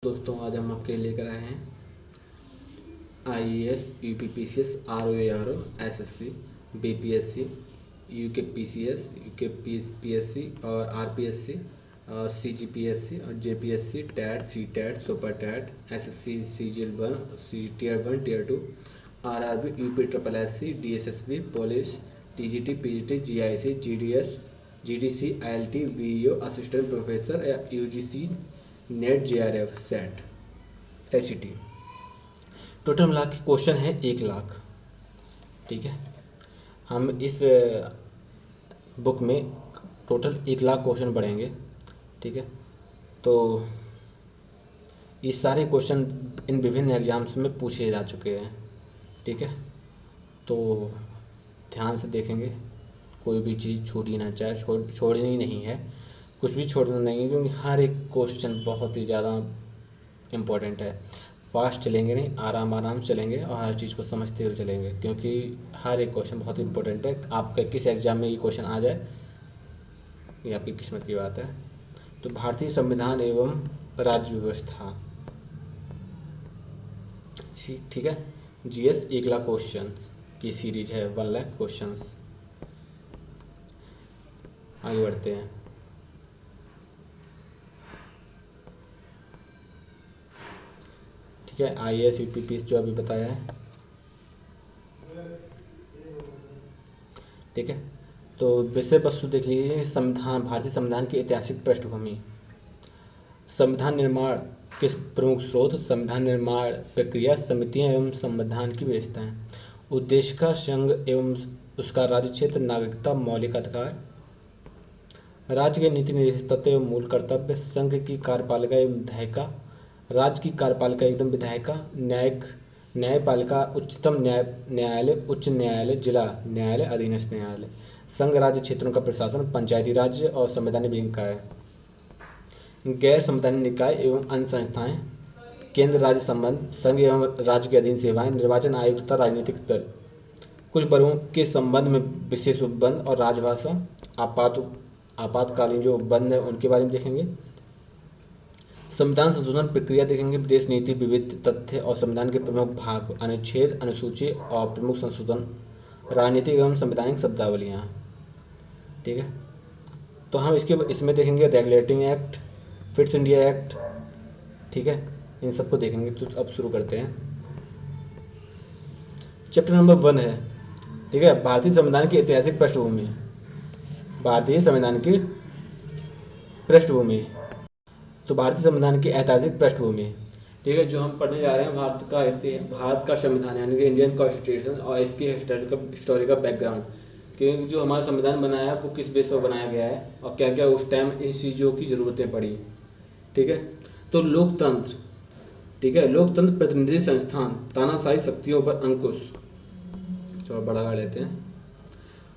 दोस्तों आज हम आपके लिए लेकर आए हैं IAS, UPPCS, ROARO, SSC, BPSC, UKPCS, UKPSC और RPSC और CGPSC और JPSC, TET, CTET, super TET, SSC, CGL1, Tier 1, Tier 2, RRB, UPSSC, DSSB, police, TGT, PGT, GIC, GDS, GDC, ILT, VEO, assistant professor या UGC, NET, JRF, SET, HCT। Total मिला के question है 1 लाख। ठीक है, हम इस बुक में टोटल 1 लाख क्वेश्चन पढ़ेंगे। ठीक है, तो ये सारे क्वेश्चन इन विभिन्न एग्जाम्स में पूछे जा चुके हैं। ठीक है, तो ध्यान से देखेंगे, कोई भी चीज़ छूटी ना चाहे, छोड़नी नहीं है, कुछ भी छोड़ना नहीं है, क्योंकि हर एक क्वेश्चन बहुत ही ज़्यादा इम्पोर्टेंट है। फास्ट चलेंगे नहीं, आराम आराम चलेंगे और हर चीज़ को समझते हुए चलेंगे, क्योंकि हर एक क्वेश्चन बहुत इम्पोर्टेंट है। आपका किस एग्ज़ाम में ये क्वेश्चन आ जाए ये आपकी किस्मत की बात है। तो भारतीय संविधान एवं राज्य व्यवस्था, ठीक है, GS 1 लाख क्वेश्चन की सीरीज है, 1 लाख क्वेश्चन। आगे बढ़ते हैं। ठीक है, IAS, UPPS जो अभी बताया है। ठीक है, तो विषय वस्तु देख लीजिए। संविधान, भारतीय संविधान की ऐतिहासिक पृष्ठभूमि, संविधान निर्माण के प्रमुख स्रोत, संविधान निर्माण प्रक्रिया, समितियां एवं संविधान की व्यवस्थाएं, उद्देश्य का संघ एवं उसका राज्य क्षेत्र, नागरिकता, मौलिक अधिकार, राज्य के नीति निर्देश तत्व एवं मूल कर्तव्य, संघ की कार्यपालिका एवं विधायिका, राज्य की कार्यपालिका एकदम विधायिका, न्यायिक न्यायपालिका, उच्चतम न्यायालय, उच्च न्यायालय, जिला न्यायालय, अधीनस्थ न्यायालय, संघ राज्य क्षेत्रों का प्रशासन, पंचायती राज्य और संवैधानिक निकाय, गैर संवैधानिक निकाय एवं अन्य संस्थाएं, केंद्र राज्य संबंध, संघ एवं राज्य के अधीन सेवाएं, निर्वाचन आयोग तथा राजनीतिक दल, कुछ वर्गों के संबंध में विशेष उपबंध और राजभाषा, आपातकालीन जो उपबंध है उनके बारे में देखेंगे। संविधान संशोधन प्रक्रिया देखेंगे, विदेश नीति, विविध तथ्य और संविधान के प्रमुख भाग, अनुच्छेद, अनुसूची और प्रमुख संशोधन, राजनीतिक एवं संवैधानिक शब्दावलियाँ। ठीक है, तो हम इसमें देखेंगे regulating act, fits India act. ठीक है, इन सबको देखेंगे। तो अब शुरू करते हैं। चैप्टर नंबर 1 है, ठीक है, भारतीय संविधान की ऐतिहासिक पृष्ठभूमि, भारतीय संविधान की पृष्ठभूमि। तो भारतीय संविधान की ऐतिहासिक पृष्ठभूमि, ठीक है, जो हम पढ़ने जा रहे हैं, भारत का संविधान यानी कि इंडियन कॉन्स्टिट्यूशन और इसकी हिस्टोरिकल बैकग्राउंड, कि जो हमारा संविधान बनाया है वो किस बेस पर बनाया गया है और क्या क्या उस टाइम इन चीज़ों की ज़रूरतें पड़ी। ठीक है, तो लोकतंत्र, ठीक है, लोकतंत्र प्रतिनिधि संस्थान, तानाशाही शक्तियों पर अंकुश, थोड़ा बड़ा कर लेते हैं,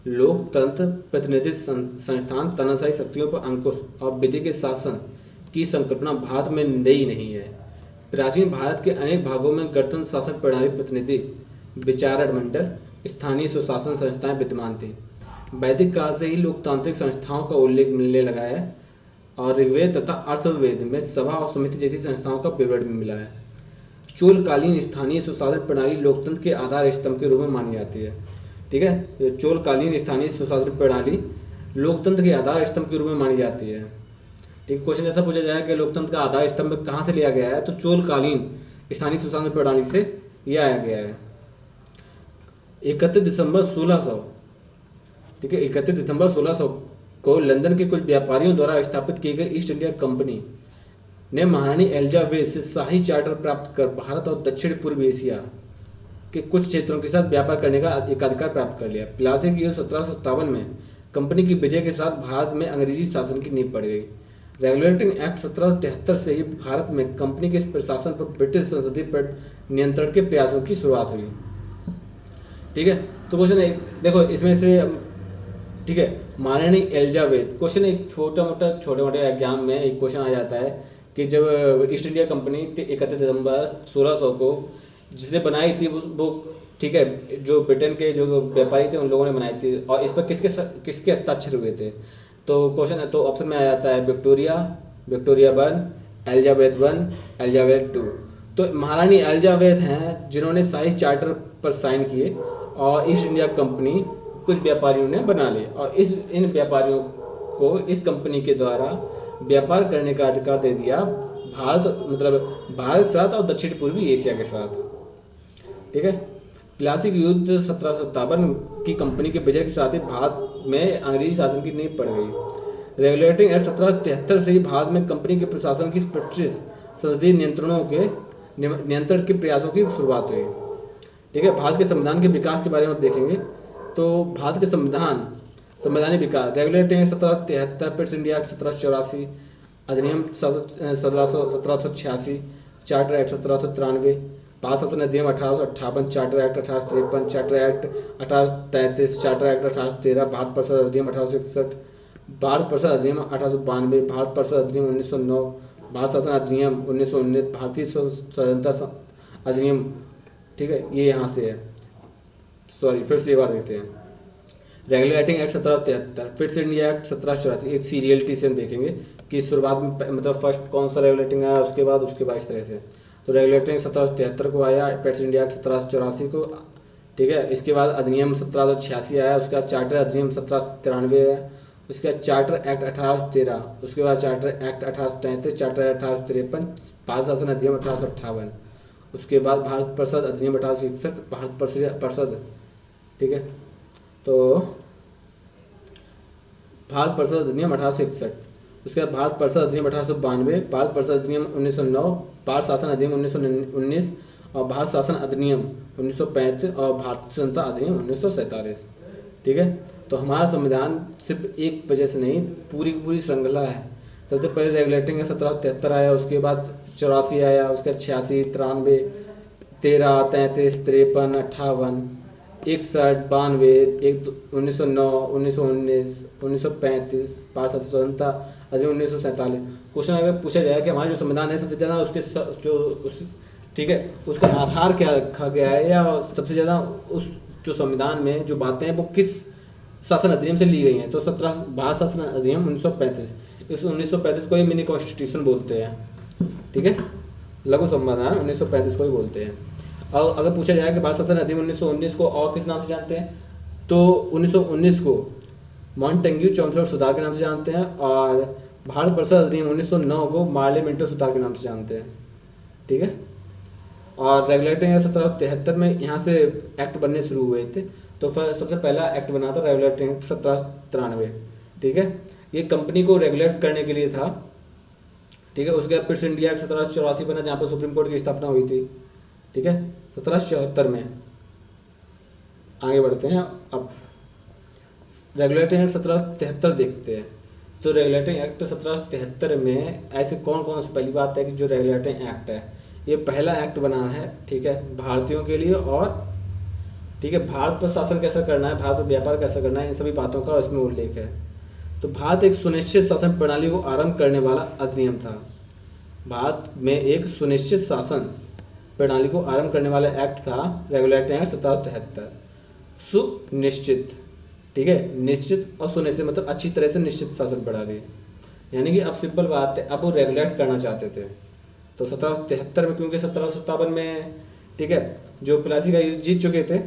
लोकतंत्र प्रतिनिधि संस्थान, तानाशाही शक्तियों पर अंकुश और विधि के शासन की संकल्पना भारत में नई नहीं है। प्राचीन भारत के अनेक भागों में गणतंत्र शासन प्रणाली, प्रतिनिधि विचारण मंडल, स्थानीय स्वशासन संस्थाएं विद्यमान थी। वैदिक काल से ही लोकतांत्रिक संस्थाओं का उल्लेख मिलने लगा है और ऋग्वेद तथा अर्थवेद में सभा और समिति जैसी संस्थाओं का विवरण भी मिला है। चोलकालीन स्थानीय स्वशासन प्रणाली लोकतंत्र के आधार स्तंभ के रूप में मानी जाती है। ठीक है, चोलकालीन स्थानीय स्वशासन प्रणाली लोकतंत्र के आधार स्तंभ के रूप में मानी जाती है। ठीक, क्वेश्चन ऐसा पूछा जाए कि लोकतंत्र का आधार स्तंभ कहाँ से लिया गया है, तो चोलकालीन स्थानीय स्वशासन प्रणाली से यह आया गया है। 31 दिसंबर 1600, ठीक है, 31 दिसंबर 1600 को लंदन के कुछ व्यापारियों द्वारा स्थापित की गई ईस्ट इंडिया कंपनी ने महारानी एलिजाबेथ से शाही चार्टर प्राप्त कर भारत और दक्षिण पूर्व एशिया के कुछ क्षेत्रों के साथ व्यापार करने का एकाधिकार प्राप्त कर लिया। प्लासी की 1757 में कंपनी की विजय के साथ भारत में अंग्रेजी शासन की नींव पड़ गई। रेगुलेटिंग एक्ट 1773 से ही भारत में कंपनी के प्रशासन पर ब्रिटिश संसदीय नियंत्रण के प्रयासों की शुरुआत हुई। ठीक है, तो क्वेश्चन देखो इसमें से, ठीक है, महारानी एलिजाबेथ, क्वेश्चन एक छोटे मोटे एग्जाम में एक क्वेश्चन आ जाता है कि जब ईस्ट इंडिया कंपनी 31 दिसंबर 1600 को जिसने बनाई थी वो, ठीक है, जो ब्रिटेन के जो व्यापारी थे उन लोगों ने बनाई थी, और इस पर किसके हस्ताक्षर हुए थे। तो क्वेश्चन है, तो ऑप्शन में आ जाता है Victoria, Victoria 1, Elizabeth one, Elizabeth two. तो महारानी एलिजाबेथ हैं जिन्होंने शाही चार्टर पर साइन किए और ईस्ट इंडिया कंपनी कुछ व्यापारियों ने बना ली, और इन व्यापारियों को इस कंपनी के द्वारा व्यापार करने का अधिकार दे दिया भारत, मतलब भारत के साथ और दक्षिण पूर्वी एशिया के साथ। ठीक है। प्लासी युद्ध 1757 की कंपनी के विजय के साथ ही भारत में अंग्रेजी शासन की नींव पड़ गई। रेगुलेटिंग एक्ट 1773 से ही भारत में कंपनी के प्रशासन की ब्रिटिश संसदीय नियंत्रण के प्रयासों की शुरुआत हुई। ठीक है। भारत के संविधान के विकास के बारे में देखेंगे तो भारत के संवैधानिक विकास, Regulating Act 1773, Pitt's India Act 1784, अधिनियम 1786, चार्टर एक्ट 1793, भारत शासन अधिनियम 1858, charter act 1853, charter act 1833, charter act 1813, Bharat परिषद अधिनियम 1861, भारत परिषद अधिनियम 1892, भारत परिषद अधिनियम 1909, भारत शासन अधिनियम 1919, भारतीय स्वतंत्रता अधिनियम। ठीक है, ये यहाँ से है, सॉरी फिर से एक बार देखते हैं। Regulating Act 1773, fits India Act 1784, एक सीरियलिटी से हम देखेंगे कि शुरुआत में मतलब फर्स्ट कौन सा रेगुलेटिंग आया, उसके बाद इस तरह से। तो रेगुलेटिंग 1773 को आया, फिट्स इंडिया एक्ट 1784 को। ठीक है। इसके बाद अधिनियम 1786 आया, उसके बाद चार्टर अधिनियम 1793 है, उसके बाद चार्टर एक्ट 1813, उसके बाद charter act 1833, charter act 1853, Bharat शासन अधिनियम 1858, उसके बाद भारत परिषद अधिनियम 1861, भारत परिषद। ठीक है। तो भारत परिषद अधिनियम 1861, उसके बाद भारत परिषद अधिनियम 1892, भारत परिषद अधिनियम 1909, भारत शासन अधिनियम 1919 और भारत शासन अधिनियम 1935 और भारतीय स्वतंत्रता अधिनियम 1947। ठीक है। तो हमारा संविधान सिर्फ एक वजह से नहीं, पूरी श्रृंखला है। सबसे पहले रेगुलेटिंग है 1773 आया, उसके बाद 84 आया, उसके बाद 86, 93, 13, 33, 53, 58, 61, 92, 1909, 1919, 1935, भारत स्वतंत्रता अधिनियम 1947। क्वेश्चन अगर पूछा जाए कि हमारा जो संविधान है सबसे ज़्यादा ठीक है, उसका आधार क्या रखा गया है, या सबसे ज़्यादा उस जो संविधान में जो बातें हैं वो किस शासन अधिनियम से ली गई हैं, तो भारत शासन अधिनियम 1935। इस 1935 को ही मिनी कॉन्स्टिट्यूशन बोलते हैं। ठीक है, लघु संविधान 1935 को ही बोलते हैं। और अगर पूछा जाए कि भारत शासन अधिनियम 1919 को और किस नाम से जानते हैं, तो 1919 को मॉन्टेग्यू चौमस्फोर्ड सुधार के नाम से जानते हैं, और भारत परिषद अधिनियम 1909 को मार्ले मिंटो सुधार के नाम से जानते हैं। ठीक है। और रेगुलेटिंग एक्ट 1773 में यहाँ से एक्ट बनने शुरू हुए थे। तो फिर सबसे पहला एक्ट बना था रेगुलेटिंग एक्ट 1793। ठीक है, ये कंपनी को रेगुलेट करने के लिए था। ठीक है। उसके बाद फिर इंडिया एक्ट 1784 बना, जहाँ पर सुप्रीम कोर्ट की स्थापना हुई थी। ठीक है। 1774 में आगे बढ़ते हैं। अब रेगुलेटिंग एक्ट 1773 देखते हैं। तो रेगुलेटिंग एक्ट 1773 में ऐसे कौन कौन सी, पहली बात है कि जो रेगुलेटिंग एक्ट है ये पहला एक्ट बना है। ठीक है, भारतीयों के लिए, और ठीक है भारत पर शासन कैसा करना है, भारत पर व्यापार कैसा करना है, इन सभी बातों का इसमें उल्लेख है। तो भारत एक सुनिश्चित शासन प्रणाली को आरंभ करने वाला अधिनियम था। भारत में एक सुनिश्चित शासन प्रणाली को आरंभ करने वाला एक्ट था रेगुलेटिंग एक्ट 1773। सुनिश्चित, ठीक है, निश्चित और सुनिश्चित मतलब अच्छी तरह से निश्चित शासन प्रणाली, यानी कि अब सिंपल बात है, अब वो रेगुलेट करना चाहते थे। तो 1773 में, क्योंकि 1757 में ठीक है जो प्लासी का युद्ध जीत चुके थे,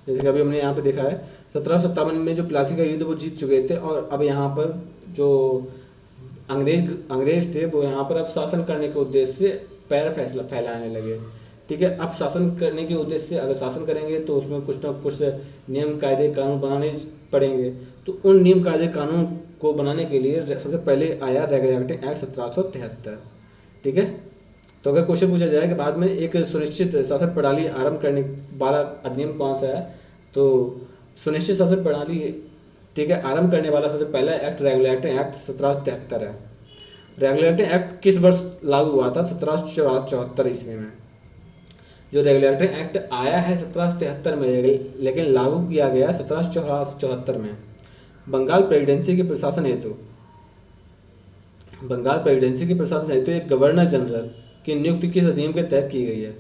जैसे कि अभी हमने यहाँ पे देखा है 1757 में जो प्लासी का युद्ध वो जीत चुके थे, और अब यहाँ पर जो अंग्रेज थे वो यहाँ पर अब शासन करने के उद्देश्य से पैर फैलाने लगे। ठीक है, अब शासन करने के उद्देश्य से अगर शासन करेंगे तो उसमें कुछ ना कुछ नियम कायदे कानून बनाने पड़ेंगे। तो उन नियम कायदे कानून को बनाने के लिए सबसे पहले आया रेगुलेटिंग एक्ट 1773। ठीक है। तो अगर क्वेश्चन पूछा जाए कि बाद में एक सुनिश्चित शासन प्रणाली आरंभ करने वाला अधिनियम कौन सा है, तो सुनिश्चित शासन प्रणाली ठीक है आरंभ करने वाला सबसे पहला एक्ट रेगुलेटिंग एक्ट 1773 है। रेगुलेटिंग एक्ट किस वर्ष लागू हुआ था? 1774 ईस्वी में। जो रेगुलेटिंग एक्ट आया है 1773 में, लेकिन लागू किया गया 1774 में। बंगाल प्रेसिडेंसी के प्रशासन हेतु एक गवर्नर जनरल की नियुक्ति किस अधिनियम के तहत की गई है?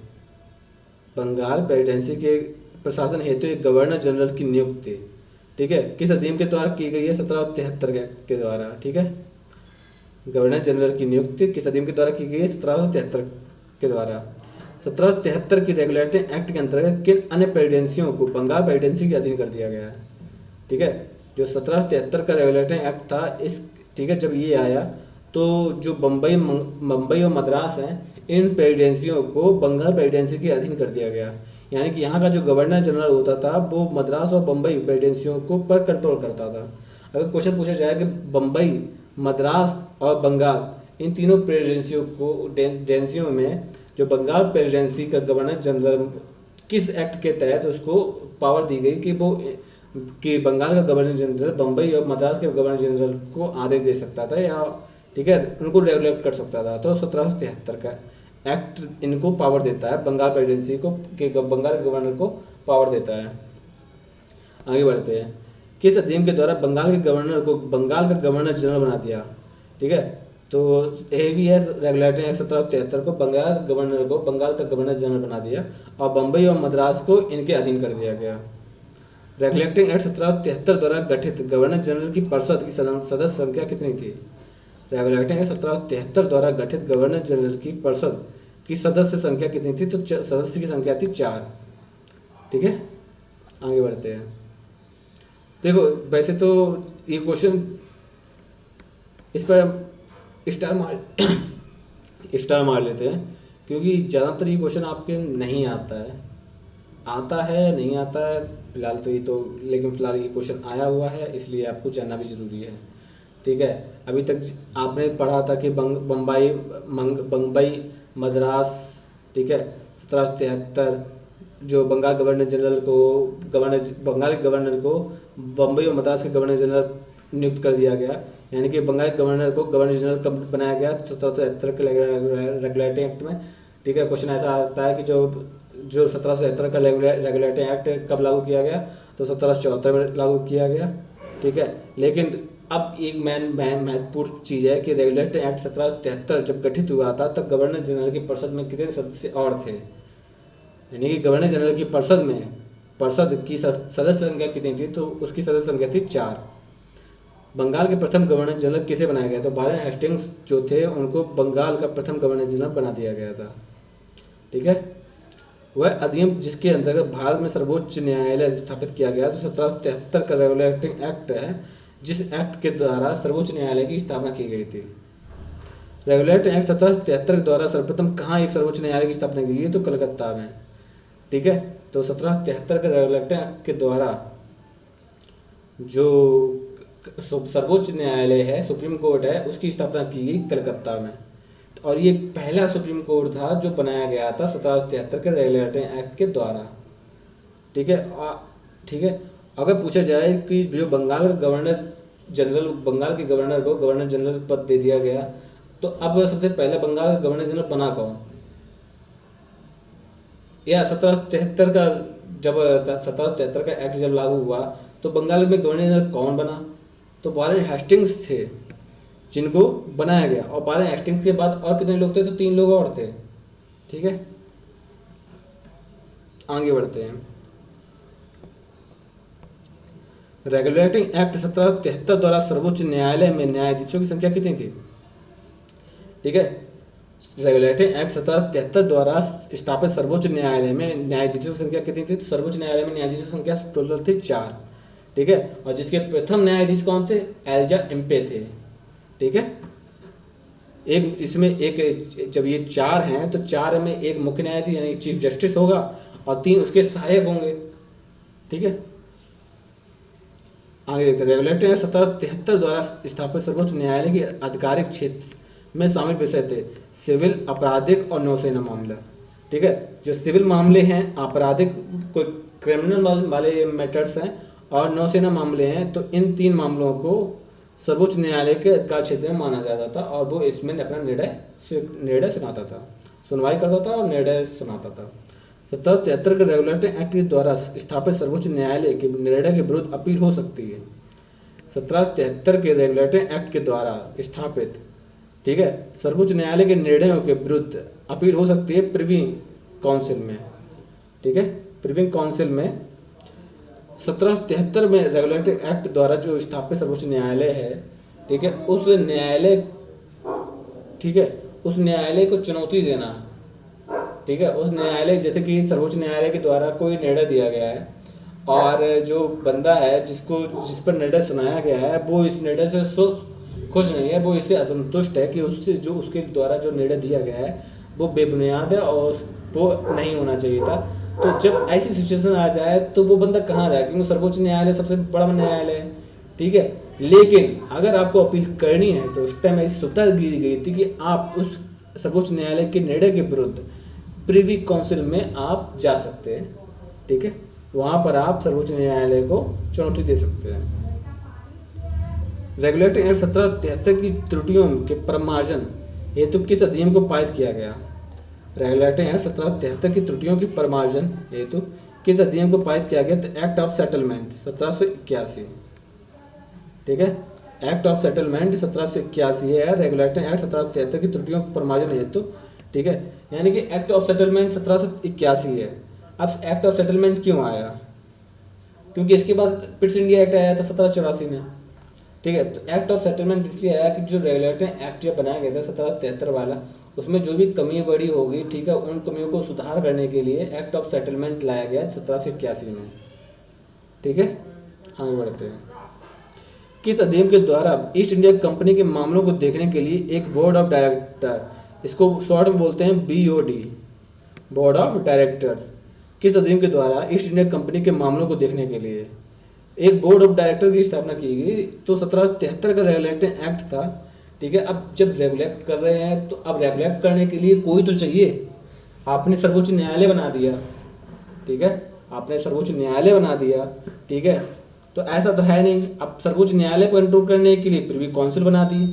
बंगाल प्रेसिडेंसी के प्रशासन हेतु एक गवर्नर जनरल की नियुक्ति ठीक है किस अधिनियम के द्वारा की गई है? 1773 के द्वारा। ठीक है, गवर्नर जनरल की नियुक्ति किस अधिनियम के द्वारा की गई है? 1773 के द्वारा। 1773 की रेगुलेटिंग एक्ट के अंतर्गत किन अन्य प्रेसिडेंसियों को बंगाल प्रेसिडेंसी के अधीन कर दिया गया है? ठीक है, जो 1773 का रेगुलेटिंग एक्ट था इस, ठीक है, जब ये आया तो जो मुंबई और मद्रास हैं इन प्रेसिडेंसियों को बंगाल प्रेसिडेंसी के अधीन कर दिया गया। यानी कि यहाँ का जो गवर्नर जनरल होता था वो मद्रास और बम्बई प्रेसिडेंसियों को पर कंट्रोल करता था। अगर क्वेश्चन पूछा जाए कि बम्बई, मद्रास और बंगाल इन तीनों प्रेसिडेंसियों में जो बंगाल प्रेसिडेंसी का गवर्नर जनरल किस एक्ट के तहत उसको पावर दी गई कि बंगाल का गवर्नर जनरल बम्बई और मद्रास के गवर्नर जनरल को आदेश दे सकता था या, ठीक है, उनको रेगुलेट कर सकता था। तो 1773 का एक्ट इनको पावर देता है, बंगाल प्रेसिडेंसी को कि बंगाल के गवर्नर को पावर देता है। आगे बढ़ते हैं। किस अधिनियम के द्वारा बंगाल के गवर्नर को बंगाल का गवर्नर जनरल बना दिया? ठीक है, तो ये भी है रेगुलेटिंग एक्ट 1773 को बंगाल गवर्नर को बंगाल का गवर्नर जनरल बना दिया और बम्बई और मद्रास को इनके अधीन कर दिया गया। रेगुलेटिंग एक्ट 1773 द्वारा गठित गवर्नर जनरल की परिषद की सदस्य संख्या कितनी थी? रेगुलेटिंग एक्ट 1773 द्वारा गठित गवर्नर जनरल की परिषद की सदस्य संख्या कितनी थी? तो सदस्य की संख्या थी 4। ठीक है, आगे बढ़ते हैं। देखो वैसे तो ये क्वेश्चन इस पर स्टार मार लेते हैं क्योंकि ज़्यादातर ये क्वेश्चन आपके नहीं आता है नहीं आता है फिलहाल तो ये तो, लेकिन फिलहाल ये क्वेश्चन आया हुआ है इसलिए आपको जानना भी ज़रूरी है। ठीक है, अभी तक आपने पढ़ा था कि बम्बई मद्रास, ठीक है, 1773 जो बंगाल बंगाल के गवर्नर को बम्बई और मद्रास के गवर्नर जनरल नियुक्त कर दिया गया। यानी कि बंगाल के गवर्नर को गवर्नर जनरल कब बनाया गया? 1773 के रेगुलेटिंग एक्ट में। ठीक है, क्वेश्चन ऐसा आता है कि जो 1773 का रेगुलेटिंग एक्ट कब लागू किया गया? तो 1774 में लागू किया गया। ठीक है, लेकिन अब एक महत्वपूर्ण चीज़ है कि रेगुलेटिंग एक्ट 1773 जब गठित हुआ था तब गवर्नर जनरल की परिषद में कितने सदस्य और थे? यानी कि गवर्नर जनरल की परिषद की सदस्य संख्या कितनी थी? तो उसकी सदस्य संख्या थी 4। बंगाल के प्रथम गवर्नर जनरल किसे बनाया गया? तो वारेन हेस्टिंग्स जो थे उनको बंगाल का प्रथम गवर्नर जनरल बना दिया गया था। ठीक है, वह अधिनियम जिसके अंतर्गत भारत में सर्वोच्च न्यायालय स्थापित किया गया तो 1773 का रेगुलेटिंग एक्ट है, जिस एक्ट के द्वारा सर्वोच्च न्यायालय की स्थापना की गई थी। रेगुलेटिंग एक्ट 1773 के द्वारा सर्वप्रथम कहाँ एक सर्वोच्च न्यायालय की स्थापना की गई? तो कलकत्ता में। ठीक है, तो 1773 के रेगुलेटिंग एक्ट के द्वारा जो सर्वोच्च न्यायालय है, सुप्रीम कोर्ट है, उसकी स्थापना की गई कलकत्ता में। और ये पहला सुप्रीम कोर्ट था जो बनाया गया था 1773 के रेगुलेटिंग एक्ट के द्वारा। ठीक है, ठीक है, अगर पूछा जाए कि जो बंगाल का गवर्नर जनरल, बंगाल के गवर्नर को गवर्नर जनरल पद दे दिया गया तो अब सबसे पहले बंगाल का गवर्नर जनरल बना कौन? या 1773 का जब 1773 का एक्ट जब लागू हुआ तो बंगाल में गवर्नर जनरल कौन बना? तो वारेन हेस्टिंग्स थे जिनको बनाया गया। और वारेन हेस्टिंग्स के बाद और कितने लोग थे? तो 3 लोग और थे। ठीक है, आगे बढ़ते हैं। रेगुलेटिंग एक्ट 1773 द्वारा सर्वोच्च न्यायालय में न्यायाधीशों की संख्या कितनी थी? ठीक है, रेगुलेटिंग एक्ट 1773 द्वारा स्थापित सर्वोच्च न्यायालय में न्यायाधीशों की संख्या कितनी थी? तो सर्वोच्च न्यायालय में न्यायाधीशों की संख्या टोटल थी 4। ठीक है, और जिसके प्रथम न्यायाधीश कौन थे? एल्जा इम्पे थे। ठीक है, एक इसमें एक, जब ये 4 हैं तो 4 में एक मुख्य न्यायाधीश यानी चीफ जस्टिस होगा और 3 उसके सहायक होंगे। ठीक है, आगे देखते हैं। रेगुलेटिंग एक्ट 1773 द्वारा स्थापित सर्वोच्च न्यायालय के आधिकारिक क्षेत्र में शामिल विषय थे सिविल, आपराधिक और नौसेना मामला। ठीक है, जो सिविल मामले हैं, आपराधिक कोई क्रिमिनल वाले मैटर्स हैं और नौसेना मामले हैं, तो इन 3 मामलों को सर्वोच्च न्यायालय के अधिकार क्षेत्र में माना जाता था और वो इसमें अपना निर्णय सुनाता था, सुनवाई करता था और निर्णय सुनाता था। 1773 के रेगुलेटिंग एक्ट के द्वारा स्थापित सर्वोच्च न्यायालय के निर्णय के विरुद्ध अपील हो सकती है। 1773 के रेगुलेटिंग एक्ट के द्वारा स्थापित, ठीक है, सर्वोच्च न्यायालय के निर्णयों के विरुद्ध अपील हो सकती है प्रिवी काउंसिल में। ठीक है, प्रिवी काउंसिल में 1773 में रेगुलेटिंग एक्ट द्वारा जो स्थापित सर्वोच्च न्यायालय है, ठीक है, उस न्यायालय ठीक है, उस न्यायालय को चुनौती देना, ठीक है, उस न्यायालय जैसे कि सर्वोच्च न्यायालय के द्वारा कोई निर्णय दिया गया है और जो बंदा है जिस पर निर्णय सुनाया गया है वो इस निर्णय से खुश नहीं है, वो इससे असंतुष्ट है कि उससे जो उसके द्वारा जो निर्णय दिया गया है वो बेबुनियाद है और वो नहीं होना चाहिए था। तो जब ऐसी सिचुएशन आ जाए तो वो बंदा कहाँ जाए, क्योंकि सर्वोच्च न्यायालय सबसे बड़ा न्यायालय है, ठीक है। लेकिन अगर आपको अपील करनी है तो उस टाइम ऐसी सुविधा दी गई थी कि आप उस सर्वोच्च न्यायालय के निर्णय के विरुद्ध प्रिवी काउंसिल में आप जा सकते हैं, ठीक है, वहाँ पर आप सर्वोच्च न्यायालय को चुनौती दे सकते हैं। रेगुलेटिंग एक्ट 1773 की त्रुटियों के परिमार्जन हेतु किस अधिनियम को पारित किया गया? रेगुलेटिंग एक्ट 1773 की त्रुटियों की परिमार्जन हेतु किस अधिनियम को पारित किया गया? तो एक्ट ऑफ सेटलमेंट 1781, ठीक है, एक्ट ऑफ सेटलमेंट 1781 है। रेगुलेटिंग एक्ट 1773 की त्रुटियों के परिमार्जन हेतु, ठीक है, यानी कि एक्ट ऑफ सेटलमेंट 1781 है। अब एक्ट ऑफ सेटलमेंट क्यों आया? क्योंकि इसके बाद पिट्स इंडिया एक्ट आया था 1784 में, ठीक है। तो एक्ट ऑफ सेटलमेंट इसलिए आया कि जो रेगुलेटिंग एक्ट जब बनाया गया था 1773 वाला, उसमें जो भी कमी बड़ी होगी, ठीक है, उन कमियों को सुधार करने के लिए एक्ट ऑफ सेटलमेंट लाया गया 1781 में, ठीक है। आगे बढ़ते हैं। किस अधिनियम के द्वारा ईस्ट इंडिया कंपनी के मामलों को देखने के लिए एक बोर्ड ऑफ डायरेक्टर, इसको शॉर्ट में बोलते हैं BOD, बोर्ड ऑफ डायरेक्टर्स, किस अधिनियम के द्वारा ईस्ट इंडिया कंपनी के मामलों को देखने के लिए एक बोर्ड ऑफ डायरेक्टर की स्थापना की गई? तो 1773 का रेगुलेटिंग एक्ट था, ठीक है। अब जब रेगुलेट कर रहे हैं तो अब रेगुलेट करने के लिए कोई तो चाहिए। आपने सर्वोच्च न्यायालय बना दिया, ठीक है, आपने सर्वोच्च न्यायालय बना दिया, ठीक है, तो ऐसा तो है नहीं। अब सर्वोच्च न्यायालय को कंट्रोल करने के लिए प्रिवी काउंसिल बना दी,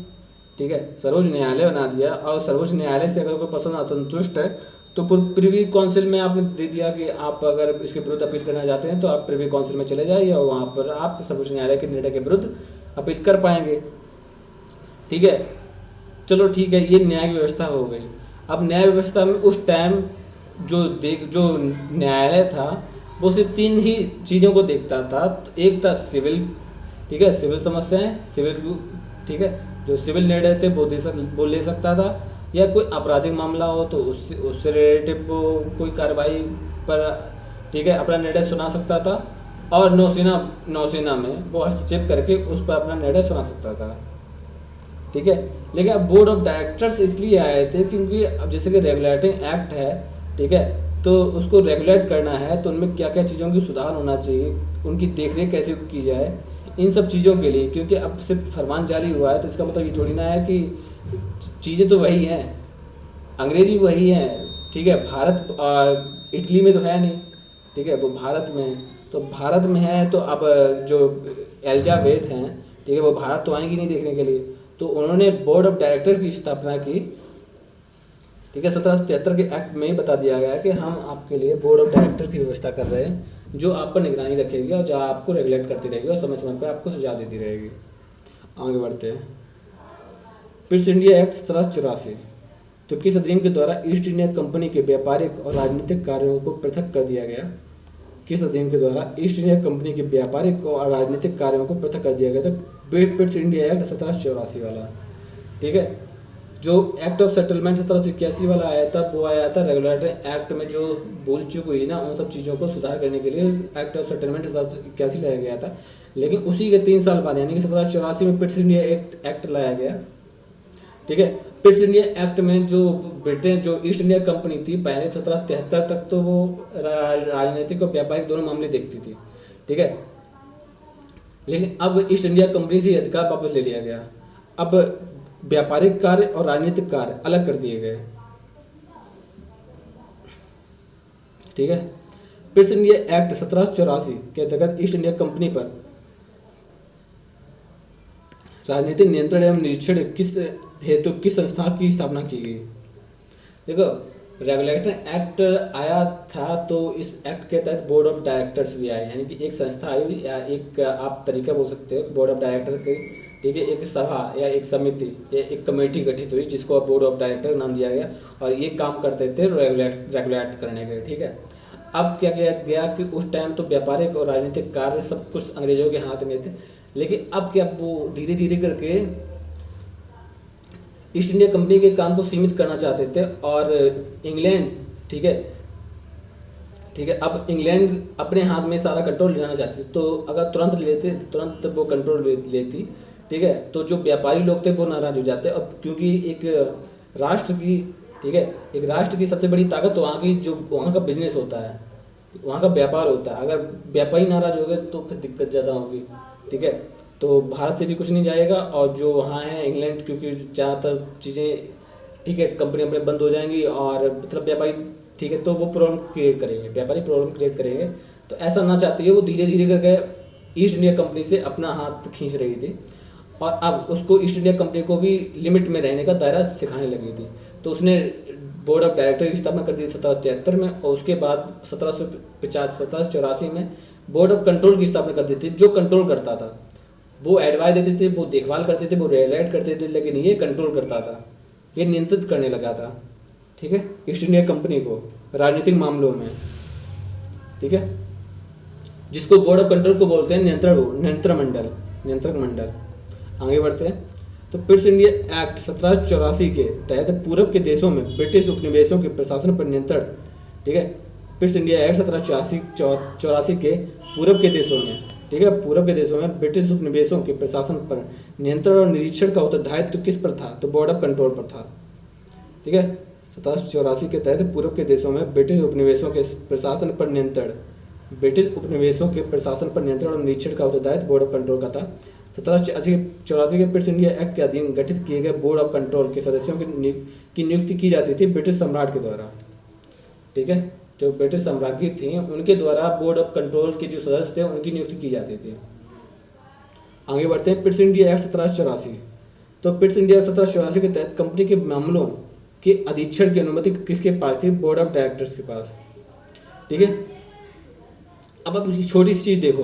ठीक है, सर्वोच्च न्यायालय बना दिया और सर्वोच्च न्यायालय से अगर कोई पर्सन असंतुष्ट है तो प्रिवी काउंसिल में आपने दे दिया कि आप अगर इसके विरुद्ध अपील करना चाहते हैं तो आप प्रिवी काउंसिल में चले जाइए और वहाँ पर आप सर्वोच्च न्यायालय के निर्णय के विरुद्ध अपील कर पाएंगे, ठीक है। चलो ठीक है, ये न्याय व्यवस्था हो गई। अब न्याय व्यवस्था में उस टाइम जो न्यायालय था वो सिर्फ 3 ही चीज़ों को देखता था। तो एक था सिविल, ठीक है, सिविल समस्याएं, सिविल, ठीक है, जो सिविल निर्णय थे वो ले सकता था, या कोई आपराधिक मामला हो तो उससे रिलेटिव कोई कार्रवाई पर, ठीक है, अपना निर्णय सुना सकता था, और नौसेना में वो हस्तक्षेप करके उस पर अपना निर्णय सुना सकता था, ठीक है। लेकिन अब बोर्ड ऑफ डायरेक्टर्स इसलिए आए थे क्योंकि अब जैसे कि रेगुलेटिंग एक्ट है, ठीक है, तो उसको रेगुलेट करना है तो उनमें क्या क्या चीज़ों की सुधार होना चाहिए, उनकी देखरेख कैसे की जाए, इन सब चीज़ों के लिए। क्योंकि अब सिर्फ फरमान जारी हुआ है तो इसका मतलब ये थोड़ी ना है कि चीज़ें तो वही हैं, अंग्रेजी वही हैं, ठीक है। भारत इटली में तो है नहीं, ठीक है, वो भारत में, तो भारत में है तो अब जो एलिजाबेथ हैं, ठीक है, वो भारत तो आएंगी नहीं देखने के लिए, तो उन्होंने बोर्ड ऑफ डायरेक्टर की स्थापना की, ठीक है। 1773 के एक्ट में बता दिया गया कि हम आपके लिए बोर्ड ऑफ डायरेक्टर की व्यवस्था कर रहे हैं जो आप पर निगरानी रखेगी और जो आपको रेगुलेट करती रहेगी और समय समय पर आपको सुझाव देती रहेगी। आगे बढ़ते हैं। पिट्स इंडिया एक्ट 1784, तो किस अधिनियम के द्वारा ईस्ट इंडिया कंपनी के व्यापारिक और राजनीतिक कार्यों को पृथक कर दिया गया? किस अधिनियम के द्वारा ईस्ट इंडिया कंपनी के व्यापारिक और राजनीतिक कार्यों को पृथक कर दिया गया? तो पिट्स इंडिया एक्ट 1784 वाला, ठीक है। जो एक्ट ऑफ सेटलमेंट 1781 वाला आया था वो आया था रेगुलेटरी एक्ट में जो भूल चूक हुई ना उन सब चीज़ों को सुधार करने के लिए एक्ट ऑफ सेटलमेंट 1781 लाया गया था। लेकिन उसी के 3 साल बाद यानी कि 1784 में पिट्स इंडिया एक्ट लाया गया, ठीक है। पिट्स इंडिया एक्ट में जो ब्रिटेन जो ईस्ट इंडिया कंपनी थी पहले 1773 तक तो वो राजनीतिक और व्यापारिक दोनों मामले देखती थी, ठीक है। लेकिन अब ईस्ट इंडिया कंपनी से अधिकार वापस ले लिया गया। अब व्यापारिक कार्य और राजनीतिक कार्य अलग कर दिए गए, ठीक है। पिट्स इंडिया एक्ट 1784 के अंतर्गत ईस्ट इंडिया कंपनी पर राजनीतिक नियंत्रण एवं निरीक्षण किस हेतु किस संस्था की स्थापना की गई? देखो, रेगुलेटरी एक्ट आया था तो इस एक्ट के तहत बोर्ड ऑफ डायरेक्टर्स भी आए, यानी कि एक संस्था आई या एक आप तरीका बोल सकते हो बोर्ड ऑफ डायरेक्टर की, ठीक है। एक सभा या एक समिति या एक कमेटी गठित हुई जिसको बोर्ड ऑफ डायरेक्टर नाम दिया गया और ये काम करते थे रेगुलेट करने के, ठीक है। अब क्या किया गया कि उस टाइम तो व्यापारिक और राजनीतिक कार्य सब कुछ अंग्रेजों के हाथ में थे, लेकिन अब क्या वो धीरे धीरे करके ईस्ट इंडिया कंपनी के काम को सीमित करना चाहते थे और इंग्लैंड, ठीक है, अब इंग्लैंड अपने हाथ में सारा कंट्रोल लेना चाहती, तो अगर तुरंत लेते तुरंत वो कंट्रोल लेती, ठीक है, तो जो व्यापारी लोग थे वो नाराज हो जाते। अब क्योंकि एक राष्ट्र की, ठीक है, एक राष्ट्र की सबसे बड़ी ताकत तो वहाँ की जो वहाँ का बिजनेस होता है, वहाँ का व्यापार होता है। अगर व्यापारी नाराज हो गए तो फिर दिक्कत ज़्यादा होगी, ठीक है। तो भारत से भी कुछ नहीं जाएगा और जो वहाँ है इंग्लैंड, क्योंकि ज़्यादातर चीज़ें, ठीक है, कंपनी अपने बंद हो जाएंगी और मतलब व्यापारी, ठीक है, तो वो प्रॉब्लम क्रिएट करेंगे, व्यापारी प्रॉब्लम क्रिएट करेंगे। तो ऐसा ना चाहती है वो, धीरे धीरे करके ईस्ट इंडिया कंपनी से अपना हाथ खींच रही थी और अब उसको ईस्ट इंडिया कंपनी को भी लिमिट में रहने का दायरा सिखाने लगी थी। तो उसने बोर्ड ऑफ डायरेक्टर की स्थापना कर दी 1773 में और उसके बाद 1784 में बोर्ड ऑफ कंट्रोल की स्थापना कर दी थी। जो कंट्रोल करता था, वो एडवाइस देते थे, वो देखभाल करते थे, वो रेगुलेट करते थे, लेकिन ये कंट्रोल करता था, ये नियंत्रित करने लगा था, ठीक है, ईस्ट इंडिया कंपनी को राजनीतिक मामलों में, ठीक है, जिसको बोर्ड ऑफ कंट्रोल को बोलते हैं नियंत्रक मंडल। आगे बढ़ते हैं। तो पिट्स इंडिया एक्ट 1784 के तहत पूर्व के देशों में ब्रिटिश उपनिवेशों के प्रशासन पर नियंत्रण, ठीक है, पिट्स इंडिया एक्ट 1784 के पूर्व के देशों में, ठीक है, पूर्व के देशों में ब्रिटिश उपनिवेशों के प्रशासन पर नियंत्रण और निरीक्षण का उत्तरदायित्व किस पर था? तो बोर्ड ऑफ कंट्रोल पर था, ठीक है। 1784 के तहत पूर्व के देशों में ब्रिटिश उपनिवेशों के प्रशासन पर नियंत्रण, ब्रिटिश उपनिवेशों के प्रशासन पर नियंत्रण और निरीक्षण का उत्तरदायित्व बोर्ड ऑफ कंट्रोल का था। 1784 के पिट्स इंडिया एक्ट के अधीन गठित किए गए बोर्ड ऑफ कंट्रोल के सदस्यों की नियुक्ति की जाती थी ब्रिटिश सम्राट के द्वारा, ठीक है, जो ब्रिटिश सम्राज्ञी थी उनके द्वारा बोर्ड ऑफ कंट्रोल के जो सदस्य थे उनकी नियुक्ति की जाती थी। आगे बढ़ते हैं। पिट्स इंडिया एक्ट 1784। तो पिट्स इंडिया एक्ट 1784 के तहत कंपनी के मामलों के अधीक्षण की अनुमति किसके पास थी? बोर्ड ऑफ डायरेक्टर्स के पास, ठीक है। अब आप छोटी सी चीज देखो,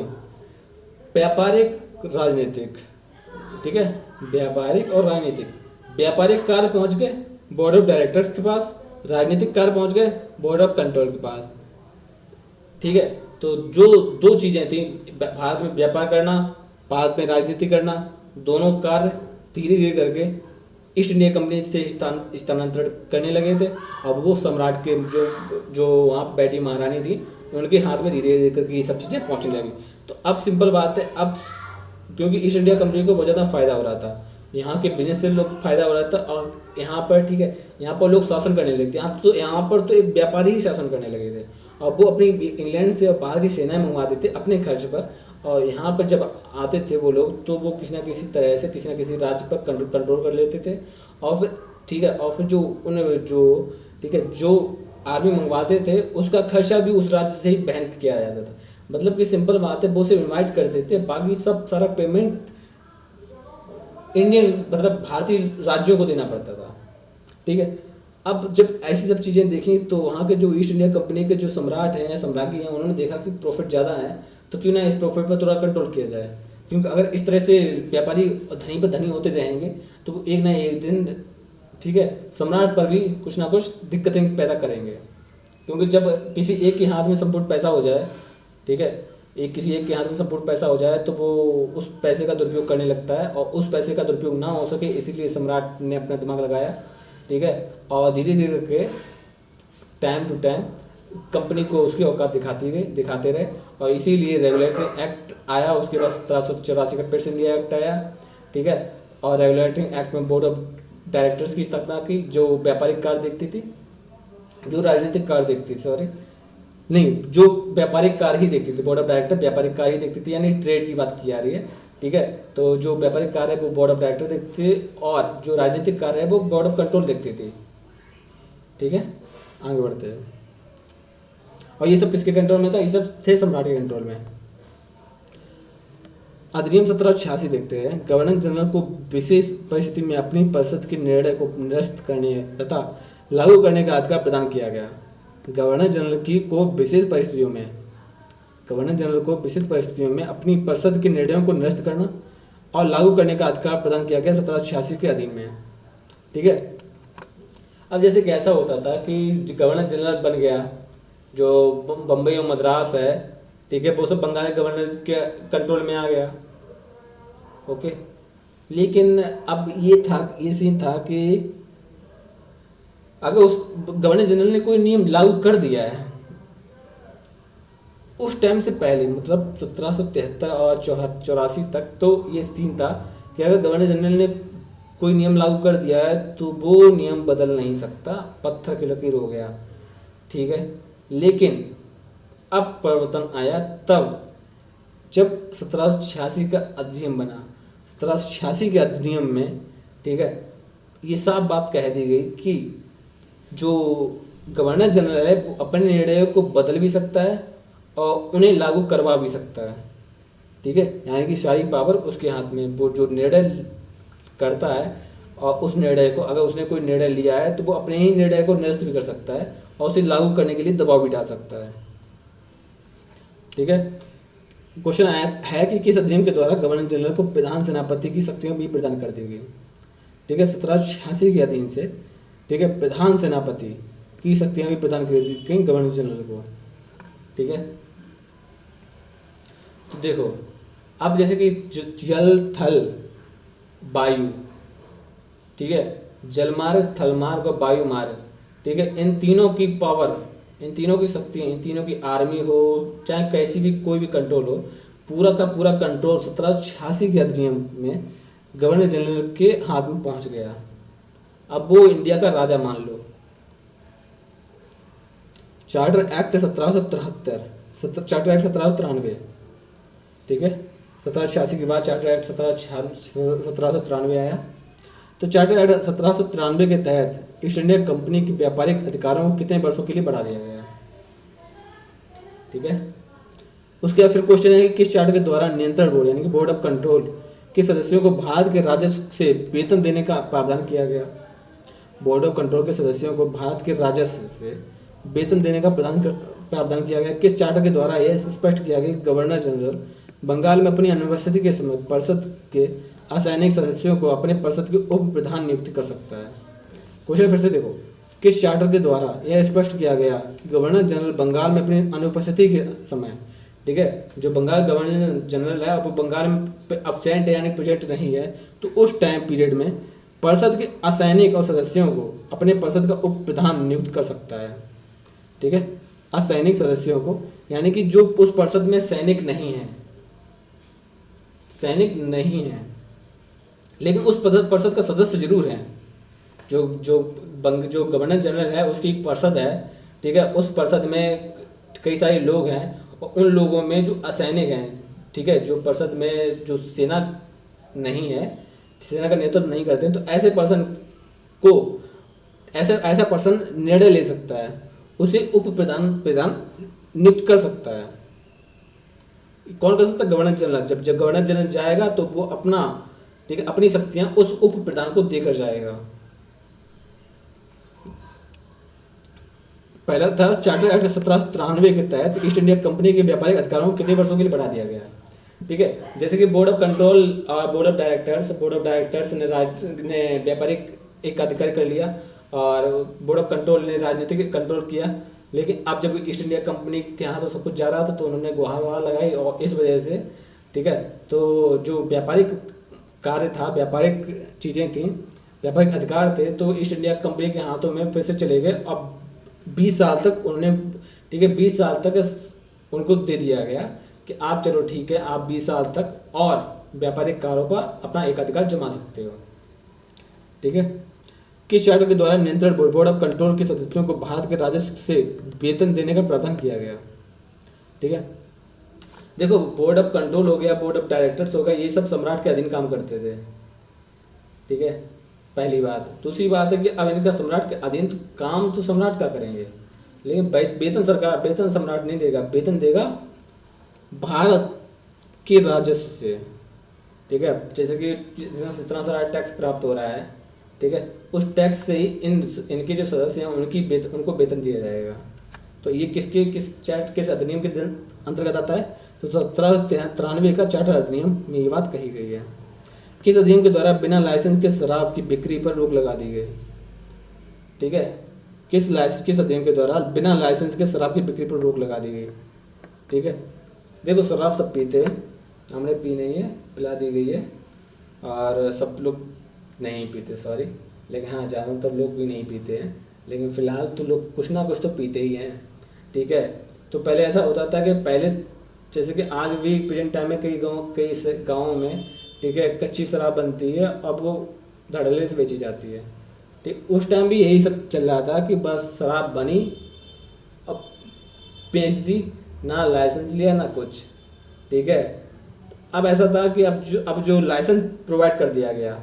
व्यापारिक राजनीतिक, ठीक है, व्यापारिक और राजनीतिक। व्यापारिक कार्य पहुंच गए बोर्ड ऑफ डायरेक्टर्स के पास, राजनीतिक कार्य पहुंच गए बोर्ड ऑफ कंट्रोल के पास, ठीक है। तो जो दो चीजें थी, भारत में व्यापार करना, भारत में राजनीति करना, दोनों कार्य धीरे धीरे करके ईस्ट इंडिया कंपनी से स्थानांतरण करने लगे थे। अब वो सम्राट के जो वहाँ पर बैठी महारानी थी उनके हाथ में धीरे धीरे करके ये सब चीज़ें पहुँचने लगी। तो अब सिंपल बात है, अब क्योंकि ईस्ट इंडिया कंपनी को बहुत ज़्यादा फायदा हो रहा था, यहाँ के बिजनेस से लोग फायदा हो रहा था और यहाँ पर, ठीक है, यहाँ पर लोग शासन करने लगे थे। यहाँ पर तो एक व्यापारी ही शासन करने लगे थे और वो अपनी इंग्लैंड से और बाहर की सेनाएं मंगवाते थे अपने खर्च पर, और यहाँ पर जब आते थे वो लोग तो वो किसी न किसी तरह से किसी न किसी राज्य पर कंट्रोल कर लेते थे और फिर, ठीक है, और फिर ठीक है, जो आर्मी मंगवाते थे उसका खर्चा भी उस राज्य से ही वहन किया जाता था। मतलब कि सिंपल बात है, वो सिर्फ इन्वाइट करते थे, बाकी सब सारा पेमेंट इंडियन मतलब भारतीय राज्यों को देना पड़ता था, ठीक है। अब जब ऐसी सब चीज़ें देखी तो वहाँ के जो ईस्ट इंडिया कंपनी के जो सम्राट हैं या सम्राज्ञी हैं उन्होंने देखा कि प्रॉफिट ज़्यादा है, तो क्यों ना इस प्रॉफिट पर थोड़ा कंट्रोल किया जाए, क्योंकि अगर इस तरह से व्यापारी धनी पर धनी होते रहेंगे तो वो एक ना एक दिन, ठीक है, सम्राट पर भी कुछ ना कुछ दिक्कतें पैदा करेंगे। क्योंकि जब किसी एक के हाथ में संपूर्ण पैसा हो जाए, ठीक है, किसी एक के हाथ में संपूर्ण पैसा हो जाए तो वो उस पैसे का दुरुपयोग करने लगता है और उस पैसे का दुरुपयोग ना हो सके इसीलिए सम्राट ने अपना दिमाग लगाया, ठीक है, और धीरे धीरे करके टाइम टू टाइम कंपनी को उसकी औकात दिखाते रहे और इसीलिए रेगुलेटरी एक्ट आया। उसके बाद 1784 का पिट्स इंडिया एक्ट आया, ठीक है, और रेगुलेटरी एक्ट में बोर्ड ऑफ डायरेक्टर्स की स्थापना की जो व्यापारिक कार्य देखती थी, जो राजनीतिक कार्य देखती थी, सॉरी नहीं, जो व्यापारिक कार्य ही देखती थी। बोर्ड ऑफ डायरेक्टर व्यापारिक कार्य ही देखती थी, यानी ट्रेड की बात की जा रही है, ठीक है। तो जो व्यापारिक कार्य है वो बोर्ड ऑफ डायरेक्टर देखते थे और जो राजनीतिक कार्य है वो बोर्ड ऑफ कंट्रोल देखती थी, ठीक है। आगे बढ़ते हैं। और ये सब किसके कंट्रोल में था? ये सब थे सम्राट के कंट्रोल में। अधिनियम 1786 देखते हैं। गवर्नर जनरल को विशेष परिस्थिति में अपनी परिषद के निर्णय को निरस्त करने तथा लागू करने का अधिकार प्रदान किया गया। गवर्नर जनरल को विशेष परिस्थितियों में अपनी परिषद के निर्णयों को निरस्त करना और लागू करने का अधिकार प्रदान किया गया 1786 के अधीन में, ठीक है। अब जैसे कि ऐसा होता था कि गवर्नर जनरल बन गया, जो बम्बई और मद्रास है, ठीक है, वो सब बंगाल गवर्नर के कंट्रोल में आ गया, ओके। लेकिन अब ये सीन था कि अगर उस गवर्नर जनरल ने कोई नियम लागू कर दिया है उस टाइम से पहले, मतलब 1773 और 84 तक, तो ये सीन था कि अगर गवर्नर जनरल ने कोई नियम लागू कर दिया है तो वो नियम बदल नहीं सकता, पत्थर की लकीर हो गया। ठीक है, लेकिन अब परिवर्तन आया तब जब 1786 का अधिनियम बना। 1786 के अधिनियम में, ठीक है, ये साफ बात कह दी गई कि जो गवर्नर जनरल है वो अपने निर्णयों को बदल भी सकता है और उन्हें लागू करवा भी सकता है। ठीक है, यानी कि सारी पावर उसके हाथ में, वो जो निर्णय करता है और उस निर्णय को, अगर उसने कोई निर्णय लिया है तो वो अपने ही निर्णय को निरस्त भी कर सकता है और उसे लागू करने के लिए दबाव भी डाल सकता है। ठीक है, क्वेश्चन आया है कि किस अधिनियम के द्वारा गवर्नर जनरल को प्रधान सेनापति की शक्तियां भी प्रदान कर दी गई। ठीक है, 1786 के अधीन से, ठीक है, प्रधान सेनापति की शक्तियां भी प्रदान कर दी गई गवर्नर जनरल को। ठीक है, तो देखो अब जैसे कि जल थल वायु, ठीक है, जल मार्ग, थल मार्ग और वायु मार्ग, ठीक है, इन तीनों की पावर, इन तीनों की शक्ति, इन तीनों की आर्मी हो चाहे कैसी भी कोई भी कंट्रोल हो, पूरा का पूरा कंट्रोल 1786 के अधिनियम में गवर्नर जनरल के हाथ में पहुंच गया। अब वो इंडिया का राजा मान लो। चार्टर एक्ट 1773, चार्टर एक्ट 1793, ठीक है, 1786 के बाद चार्टर एक्ट 1793 आया। तो चार्टर एक्ट 1793 के तहत ईस्ट इंडिया कंपनी के व्यापारिक अधिकारों को कितने वर्षों के लिए बढ़ा दिया गया। ठीक है, उसके बाद फिर क्वेश्चन है कि किस चार्टर के द्वारा नियंत्रण बोर्ड यानी कि बोर्ड ऑफ कंट्रोल के सदस्यों को भारत के राजस्व से वेतन देने का प्रावधान किया गया। बोर्ड ऑफ कंट्रोल के सदस्यों को भारत के राजस्व से वेतन देने का प्रावधान किया गया। किस चार्टर के द्वारा यह स्पष्ट किया गया कि गवर्नर जनरल बंगाल में अपनी अनुपस्थिति के समय परिषद के असैनिक सदस्यों को अपने परिषद के उप प्रधान नियुक्त कर सकता है। क्वेश्चन फिर से देखो, किस चार्टर के द्वारा यह स्पष्ट किया गया कि गवर्नर जनरल बंगाल में अपनी अनुपस्थिति के समय, ठीक है, जो बंगाल गवर्नर जनरल है वो बंगाल में अब्सेंट यानी प्रेजेंट नहीं है, तो उस टाइम पीरियड में परिषद के असैनिक और सदस्यों को अपने परिषद का उप प्रधान नियुक्त कर सकता है। ठीक है, असैनिक सदस्यों को यानी कि जो उस परिषद में सैनिक नहीं है, सैनिक नहीं है लेकिन उस परिषद का सदस्य जरूर है। जो गवर्नर जनरल है उसकी एक परिषद है, ठीक है, उस परिषद में कई सारे लोग हैं और उन लोगों में जो असैनिक हैं, ठीक है, जो परिषद में जो सेना नहीं है, सेना का नेतृत्व नहीं करते, तो ऐसे पर्सन को ऐसा पर्सन निर्णय ले सकता है, उसे उप प्रधान नियुक्त कर सकता है। कौन कर सकता है? Governor general. जब गवर्नर जनरल जाएगा तो वो अपना, ठीक है, अपनी शक्तियां उस उप प्रधान को देकर जाएगा। पहला था चार्टर एक्ट 1793 के तहत ईस्ट इंडिया कंपनी के व्यापारिक अधिकारों को कितने वर्षों के लिए बढ़ा दिया गया। ठीक है, जैसे कि बोर्ड ऑफ कंट्रोल और बोर्ड ऑफ डायरेक्टर्स ने व्यापारिक एक अधिकार कर लिया और बोर्ड ऑफ कंट्रोल ने राजनीतिक कंट्रोल किया। लेकिन अब जब ईस्ट इंडिया कंपनी के यहाँ तो सब कुछ जा रहा था तो उन्होंने गुहार वहार लगाई और इस वजह से, ठीक है, तो जो व्यापारिक कार्य था, व्यापारिक चीज़ें थी, व्यापारिक अधिकार थे, तो ईस्ट इंडिया कंपनी के हाथों में फिर से चले गए। अब 20 साल तक उन्होंने, ठीक है, 20 साल तक उनको दे दिया गया कि आप चलो ठीक है, आप 20 साल तक और व्यापारिक कार्यों पर अपना एकाधिकार जमा सकते हो। ठीक है, किस चार्टर के द्वारा नियंत्रण बोर्ड ऑफ कंट्रोल के सदस्यों को भारत के राजस्व से वेतन देने का प्रावधान किया गया। ठीक है, देखो बोर्ड ऑफ कंट्रोल हो गया, बोर्ड ऑफ डायरेक्टर्स हो गया, ये सब सम्राट के अधीन काम करते थे। ठीक है, पहली बात। दूसरी बात है कि अब इनका सम्राट के अधीन तो काम तो सम्राट का करेंगे, लेकिन वेतन सम्राट नहीं देगा, वेतन देगा भारत के राजस्व से। ठीक है, जैसे कि जितना सारा टैक्स प्राप्त हो रहा है, ठीक है, उस टैक्स से ही इनके जो सदस्य हैं उनको वेतन दिया जाएगा। तो ये किस अधिनियम के अंतर्गत आता है? तो 1793 का चार्टर अधिनियम में ये बात कही गई है। किस अधिनियम के द्वारा बिना लाइसेंस के शराब की बिक्री पर रोक लगा दी गई? ठीक है, किस अधिनियम के द्वारा बिना लाइसेंस के शराब की बिक्री पर रोक लगा दी गई? ठीक है, देखो शराब सब पीते हैं, हमने पी नहीं है, पिला दी गई है, और सब लोग नहीं पीते, सॉरी, लेकिन हाँ ज़्यादातर लोग भी नहीं पीते हैं, लेकिन फ़िलहाल तो लोग कुछ ना कुछ तो पीते ही हैं। ठीक है, तो पहले ऐसा होता था कि पहले, जैसे कि आज भी प्रेजेंट टाइम में कई गाँवों में, ठीक है, कच्ची शराब बनती है, अब वो धड़ल्ले से बेची जाती है। ठीक, उस टाइम भी यही सब चल रहा था कि बस शराब बनी, अब बेच दी, ना लाइसेंस लिया ना कुछ। ठीक है, अब ऐसा था कि अब जो लाइसेंस प्रोवाइड कर दिया गया,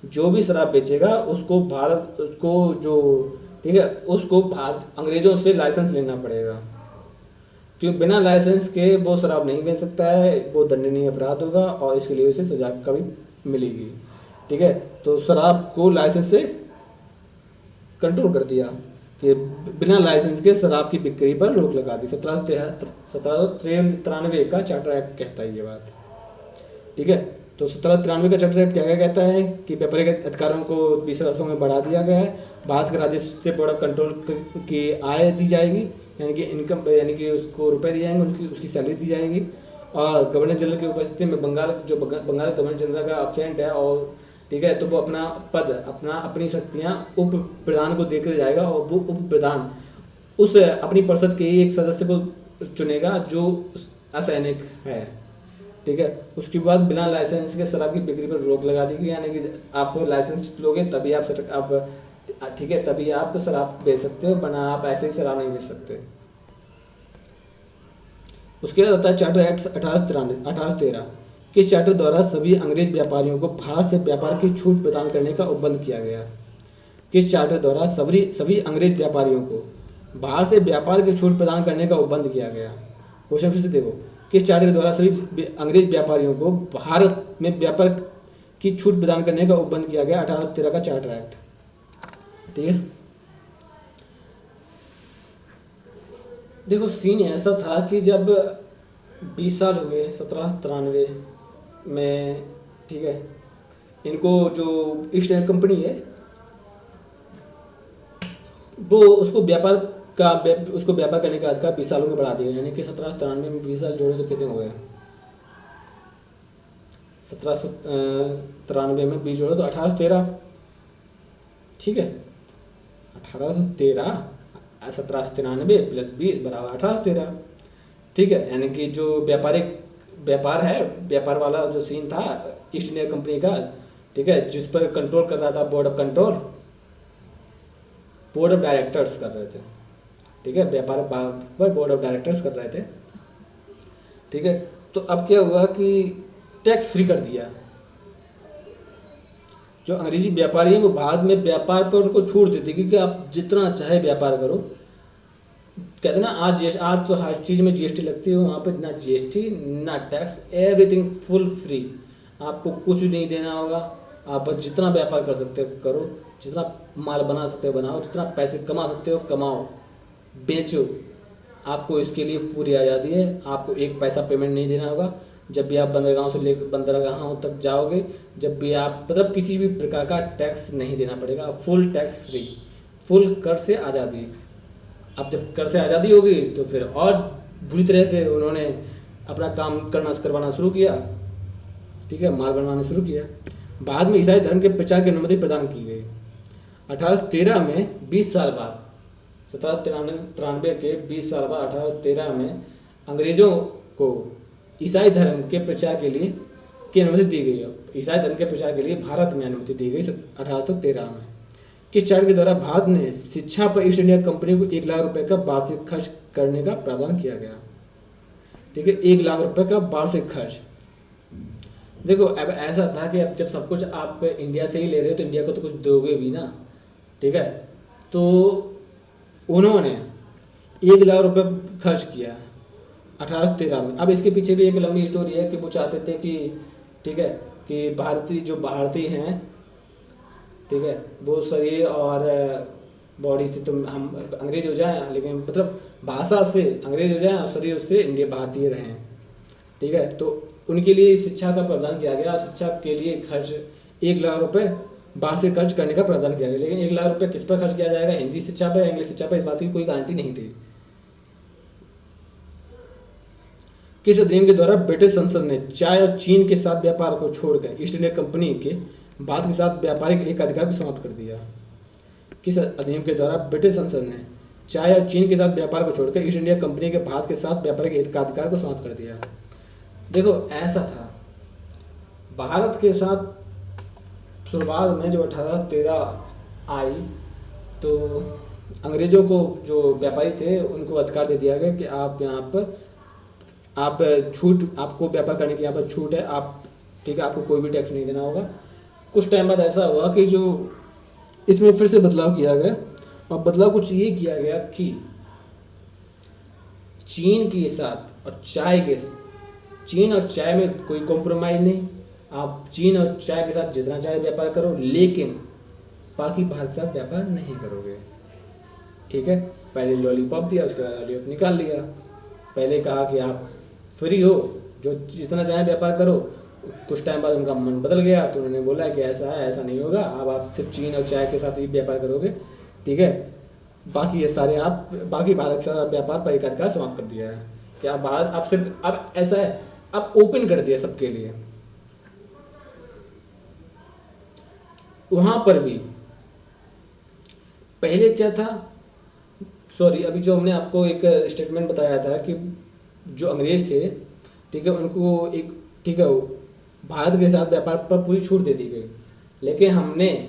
जो भी शराब बेचेगा उसको भारत उसको जो ठीक है, उसको भारत अंग्रेजों से लाइसेंस लेना पड़ेगा, क्योंकि बिना लाइसेंस के वो शराब नहीं बेच सकता है, वो दंडनीय अपराध होगा और इसके लिए उसे सजा कभी मिलेगी। ठीक है, तो शराब को लाइसेंस से कंट्रोल कर दिया कि बिना लाइसेंस के शराब की बिक्री पर रोक लगा दी। 1793 का चार्टर एक्ट कहता है ये बात। ठीक है, तो 1793 का चार्टर एक्ट क्या क्या कहता है कि व्यापारिक अधिकारों को 20 वर्षों में बढ़ा दिया गया है। भारत के राजस्व से बोर्ड ऑफ कंट्रोल की आय दी जाएगी, यानी कि इनकम, यानी कि उसको रुपए दिए जाएंगे, उसकी सैलरी दी जाएगी। और गवर्नर जनरल की उपस्थिति में बंगाल गवर्नर जनरल का एब्सेंट है, और ठीक है, तो वो अपनी शक्तियाँ उप प्रधान को देकर जाएगा, और वो उप प्रधान उस अपनी परिषद के ही एक सदस्य को चुनेगा जो असैनिक है। ठीक है, उसके बाद बिना लाइसेंस के शराब की बिक्री पर रोक लगा दी गई, यानी कि आप लाइसेंस लोगे तभी आप ठीक है, तभी आप शराब बेच सकते हो, वरना आप ऐसे ही शराब नहीं बेच सकते। उसके बाद होता है चार्टर एक्ट 1813। किस चार्टर द्वारा सभी अंग्रेज व्यापारियों को भारत से व्यापार की छूट प्रदान करने का उपबंध किया गया? किस चार्टर द्वारा सभी अंग्रेज व्यापारियों को भारत से व्यापार की छूट प्रदान करने का उपबंध किया गया? क्वेश्चन फिर से देखो, किस चार्टर के द्वारा सभी अंग्रेज व्यापारियों को भारत में व्यापार की छूट प्रदान करने का उपबंध किया गया? 1813 का चार्टर एक्ट। ठीक है, देखो सीन ऐसा था कि जब 20 साल हुए 1793 में, ठीक है, इनको जो ईस्ट इंडिया कंपनी है वो उसको व्यापार करने का अधिकार 20 सालों में बढ़ा दिया, यानी कि 1793 में 20 साल जोड़े तो कितने हुए? 1793 में 20 जोड़े तो 1813। ठीक है, 1813 1793 प्लस 20 बराबर 1813। ठीक है, यानी कि जो व्यापार वाला जो सीन था ईस्ट इंडिया कंपनी का, ठीक है, जिस पर कंट्रोल कर रहा था बोर्ड ऑफ डायरेक्टर्स कर रहे थे। ठीक है, व्यापार पर बोर्ड ऑफ डायरेक्टर्स कर रहे थे। ठीक है, तो अब क्या हुआ कि टैक्स फ्री कर दिया। जो अंग्रेजी व्यापारी हैं वो भारत में व्यापार पर उनको छूट देती, क्योंकि आप जितना चाहे व्यापार करो। कहते ना आज तो हर चीज़ में जीएसटी लगती है, वहाँ पे ना जीएसटी ना टैक्स, एवरीथिंग फुल फ्री। आपको कुछ नहीं देना होगा, आप बस जितना व्यापार कर सकते हो करो, जितना माल बना सकते हो बनाओ, जितना पैसे कमा सकते हो कमाओ, बेचो। आपको इसके लिए पूरी आज़ादी है, आपको एक पैसा पेमेंट नहीं देना होगा। जब भी आप बंदरगाह तक जाओगे, जब भी आप मतलब किसी भी प्रकार का टैक्स नहीं देना पड़ेगा, फुल टैक्स फ्री, फुल कर से आज़ादी। अब जब कर से आज़ादी होगी तो फिर और बुरी तरह से उन्होंने अपना काम करवाना शुरू किया। ठीक है, माल बनवाना शुरू किया। बाद में ईसाई धर्म के प्रचार की अनुमति प्रदान की गई 1813 में। 20 साल बाद 1793 के 20 साल बाद 1813 में अंग्रेजों को ईसाई धर्म के प्रचार के लिए की अनुमति दी गई। ईसाई धर्म के प्रचार के लिए भारत में अनुमति दी गई 1813 में। किस चार्टर के द्वारा भारत ने शिक्षा पर ईस्ट इंडिया कंपनी को 1 लाख रुपए का वार्षिक खर्च करने का प्रावधान किया गया? ठीक है, 1 लाख रुपए का वार्षिक खर्च। देखो अब ऐसा था कि अब जब सब कुछ आप इंडिया से ही ले रहे हो तो इंडिया को तो कुछ दोगे भी ना। ठीक है, तो उन्होंने 1 लाख रुपए खर्च किया 1813 में। अब इसके पीछे भी एक लंबी स्टोरी है कि वो चाहते थे कि, ठीक है, कि भारतीय हैं, ठीक है, वो शरीर और बॉडी से तो हम अंग्रेज हो जाएं, लेकिन मतलब भाषा से अंग्रेज हो जाएं और शरीर से इंडिया भारतीय रहें। ठीक है, तो उनके लिए शिक्षा का प्रावधान किया गया। शिक्षा के लिए खर्च 1 लाख रुपए वार्षिक खर्च करने का प्रावधान किया गया। लेकिन 1 लाख रुपए किस पर खर्च किया जाएगा, हिंदी शिक्षा पर, इंग्लिश शिक्षा पर, इस बात की कोई गारंटी नहीं थी। किस अधिनियम के द्वारा ब्रिटिश संसद ने चाय और चीन के साथ व्यापार को छोड़कर ईस्ट इंडिया कंपनी के भारत के साथ व्यापारिक एकाधिकार को समाप्त कर दिया? किस अधिनियम के द्वारा ब्रिटिश संसद ने चाय और चीन के साथ व्यापार को छोड़कर ईस्ट इंडिया कंपनी के भारत के साथ व्यापारिक एकाधिकार को समाप्त कर दिया? देखो ऐसा था, भारत के साथ शुरुआत में जो 1813 आई तो अंग्रेजों को जो व्यापारी थे उनको अधिकार दे दिया गया कि आप यहाँ पर आप छूट, आपको व्यापार करने की यहाँ पर छूट है, आप ठीक है, आपको कोई भी टैक्स नहीं देना होगा। कुछ टाइम बाद ऐसा हुआ कि जो इसमें फिर से बदलाव किया गया, और बदलाव कुछ ये किया गया कि चीन के साथ और चीन और चाय में कोई कॉम्प्रोमाइज़ नहीं, आप चीन और चाय के साथ जितना चाहे व्यापार करो, लेकिन बाकी भारत के साथ व्यापार नहीं करोगे। ठीक है, पहले लॉलीपॉप दिया, उसके बाद लॉलीपॉप निकाल लिया। पहले कहा कि आप फ्री हो, जो जितना चाहे व्यापार करो। कुछ टाइम बाद उनका मन बदल गया तो उन्होंने बोला कि ऐसा है, ऐसा नहीं होगा, अब आप सिर्फ चीन और चाय के साथ ही व्यापार करोगे। ठीक है, बाकी ये सारे आप बाकी भारत के साथ व्यापार पर एकाधिकार समाप्त कर दिया है कि आप भारत, आप सिर्फ, अब ऐसा है, अब ओपन कर दिया सबके लिए। वहां पर भी पहले क्या था, सॉरी, अभी जो हमने आपको एक स्टेटमेंट बताया था कि जो अंग्रेज थे, ठीक है, उनको एक, ठीक है, भारत के साथ व्यापार पर पूरी छूट दे दी गई, लेकिन हमने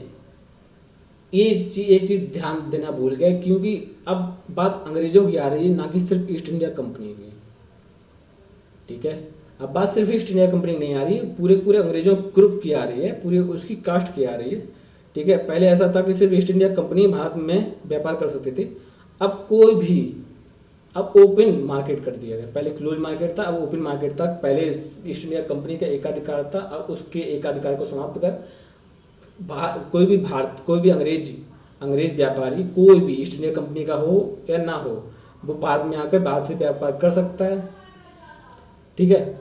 एक चीज ध्यान देना भूल गए, क्योंकि अब बात अंग्रेजों की आ रही है, ना कि सिर्फ ईस्ट इंडिया कंपनी की। ठीक है, अब बात सिर्फ ईस्ट इंडिया कंपनी नहीं आ रही है, पूरे अंग्रेजों ग्रुप की आ रही है, पूरी उसकी कास्ट की आ रही है। ठीक है, पहले ऐसा था कि सिर्फ ईस्ट इंडिया कंपनी भारत में व्यापार कर सकती थी, अब कोई भी, अब ओपन मार्केट कर दिया गया। पहले क्लोज मार्केट था, अब ओपन मार्केट था। पहले ईस्ट इंडिया कंपनी का एकाधिकार था, अब उसके एकाधिकार को समाप्त कर कोई भी अंग्रेज व्यापारी, कोई भी ईस्ट इंडिया कंपनी का हो या ना हो, वो भारत में आकर भारत से व्यापार कर सकता है। ठीक है,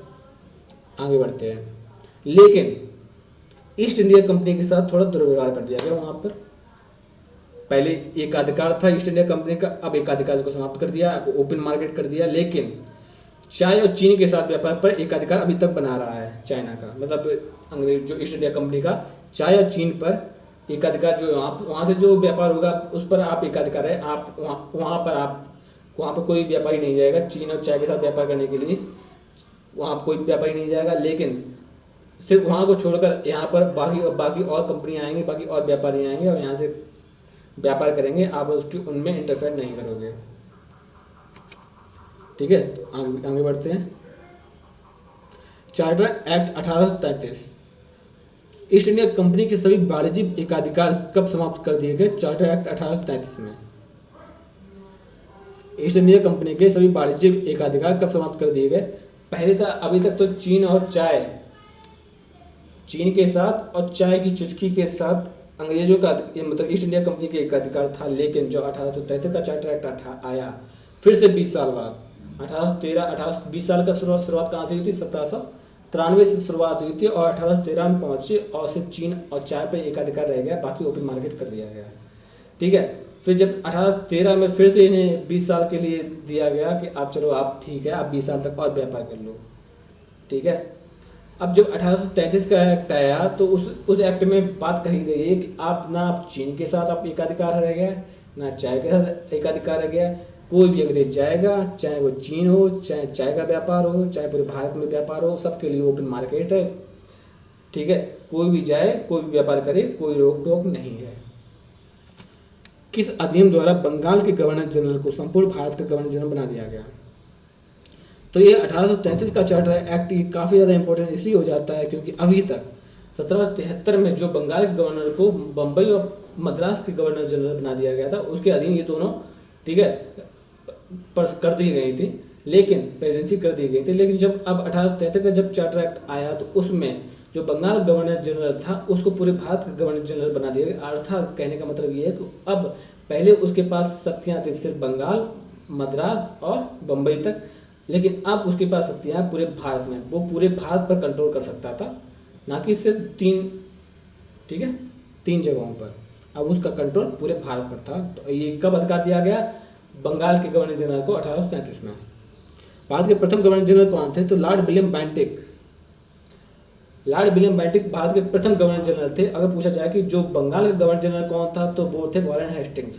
आगे बढ़ते हैं। लेकिन ईस्ट इंडिया कंपनी के साथ थोड़ा दुर्व्यवहार कर दिया गया वहां पर। पहले एक अधिकार था ईस्ट इंडिया कंपनी का, अब एक अधिकार को समाप्त कर दिया, अब ओपन मार्केट कर दिया। लेकिन चाय और चीन के साथ व्यापार पर एक अधिकार अभी तक बना रहा है चाइना का, मतलब अंग्रेज जो ईस्ट इंडिया कंपनी का चाय और चीन पर एक अधिकार, जो वहाँ से जो व्यापार होगा उस पर आप एक अधिकार है, आप वहाँ पर कोई व्यापारी नहीं जाएगा चीन और चाय के साथ व्यापार करने के लिए, वहाँ कोई व्यापारी नहीं जाएगा। लेकिन सिर्फ वहाँ को छोड़कर यहाँ पर बाकी और कंपनियाँ आएंगी, बाकी और व्यापारी आएंगे और यहाँ से व्यापार करेंगे, आप उसकी उनमें इंटरफेयर नहीं करोगे। ठीक है, तो आगे बढ़ते हैं। Charter act 1833, east India company के सभी वाणिज्यिक एकाधिकार कब समाप्त कर दिए गए? चार्टर एक्ट 1833 में ईस्ट इंडिया कंपनी के सभी वाणिज्यिक एकाधिकार कब समाप्त कर दिए गए? पहले था, अभी तक तो चीन के साथ और चाय की चुस्की के साथ अंग्रेजों का, मतलब ईस्ट इंडिया कंपनी के एकाधिकार था। लेकिन जो 1833 का चार्टर एक्ट आया, फिर से 20 साल बाद 20 साल का शुरुआत कहाँ से हुई थी? 1793 से शुरुआत हुई थी और 1813 में पहुंची, और सिर्फ चीन और चाय पे एकाधिकार रह गया, बाकी ओपन मार्केट कर दिया गया। ठीक है, फिर जब 1813 में फिर से इन्हें 20 साल के लिए दिया गया कि आप चलो, आप ठीक है, आप 20 साल तक और व्यापार कर लो। ठीक है, अब जब 1833 का एक्ट आया तो उस एक्ट में बात कही गई है कि आप चीन के साथ आप एकाधिकार रह गया, ना चाय के साथ एकाधिकार रह गया। कोई भी अंग्रेज जाएगा, चाहे वो चीन हो, चाहे चाय का व्यापार हो, चाहे पूरे भारत में व्यापार हो, सबके लिए ओपन मार्केट है। ठीक है, कोई भी जाए, कोई भी व्यापार करे, कोई रोक टोक नहीं है। किस अधिनियम द्वारा बंगाल के गवर्नर जनरल को संपूर्ण भारत का गवर्नर जनरल बना दिया गया? तो ये 1833 का चार्टर एक्ट काफ़ी ज़्यादा इंपॉर्टेंट इसलिए हो जाता है क्योंकि अभी तक 1773 में जो बंगाल के गवर्नर को बम्बई और मद्रास के गवर्नर जनरल बना दिया गया था, उसके अधीन ये दोनों, ठीक है, कर दी गई थी, लेकिन प्रेसिडेंसी कर दी गई थी। लेकिन जब अब 1833 का जब चार्टर एक्ट आया तो उसमें जो बंगाल गवर्नर जनरल था उसको पूरे भारत का गवर्नर जनरल बना दिया गया। अर्थात कहने का मतलब ये है कि अब पहले उसके पास शक्तियाँ थी सिर्फ बंगाल, मद्रास और बम्बई तक, लेकिन अब उसके पास शक्तियाँ पूरे भारत में, वो पूरे भारत पर कंट्रोल कर सकता था, ना कि सिर्फ 3 जगहों पर। अब उसका कंट्रोल पूरे भारत पर था। तो ये कब अधिकार दिया गया? बंगाल के गवर्नर जनरल को 1833 में। भारत के प्रथम गवर्नर जनरल कौन थे? तो Lord William Bentinck. Lord William Bentinck Bharat के प्रथम गवर्नर जनरल थे। अगर पूछा जाए कि जो बंगाल का गवर्नर जनरल कौन था, तो वो थे वॉरेन हेस्टिंग्स।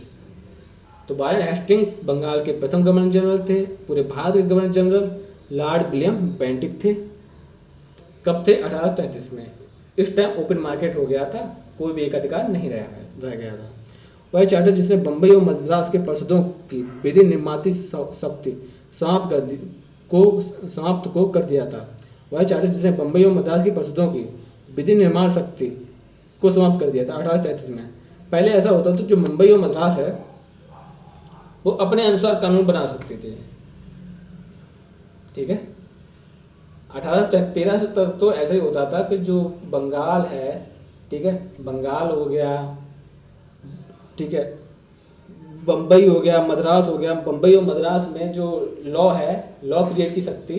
तो वॉरेन हेस्टिंग्स बंगाल के प्रथम गवर्नर जनरल थे। पूरे भारत के governor General Lord William Bentinck थे। कब थे? 1833 में। इस टाइम ओपन मार्केट हो गया था, कोई भी एकाधिकार नहीं रह गया था। वह चार्टर जिसने बम्बई और मद्रास के परिषदों की विधि निर्माती शक्ति समाप्त को कर दिया था। वह चार्टर जिसने बम्बई और मद्रास की परिषदों की विधि निर्माण शक्ति को समाप्त कर दिया था 1833 में। पहले ऐसा होता था, जो मुंबई और मद्रास है वो अपने अनुसार कानून बना सकती थी, ठीक है। 1813 से तक तो ऐसा ही होता था कि जो बंगाल है, ठीक है, बंगाल हो गया, ठीक है, बम्बई हो गया, मद्रास हो गया। बम्बई और मद्रास में जो लॉ है, लॉ क्रिएट की शक्ति,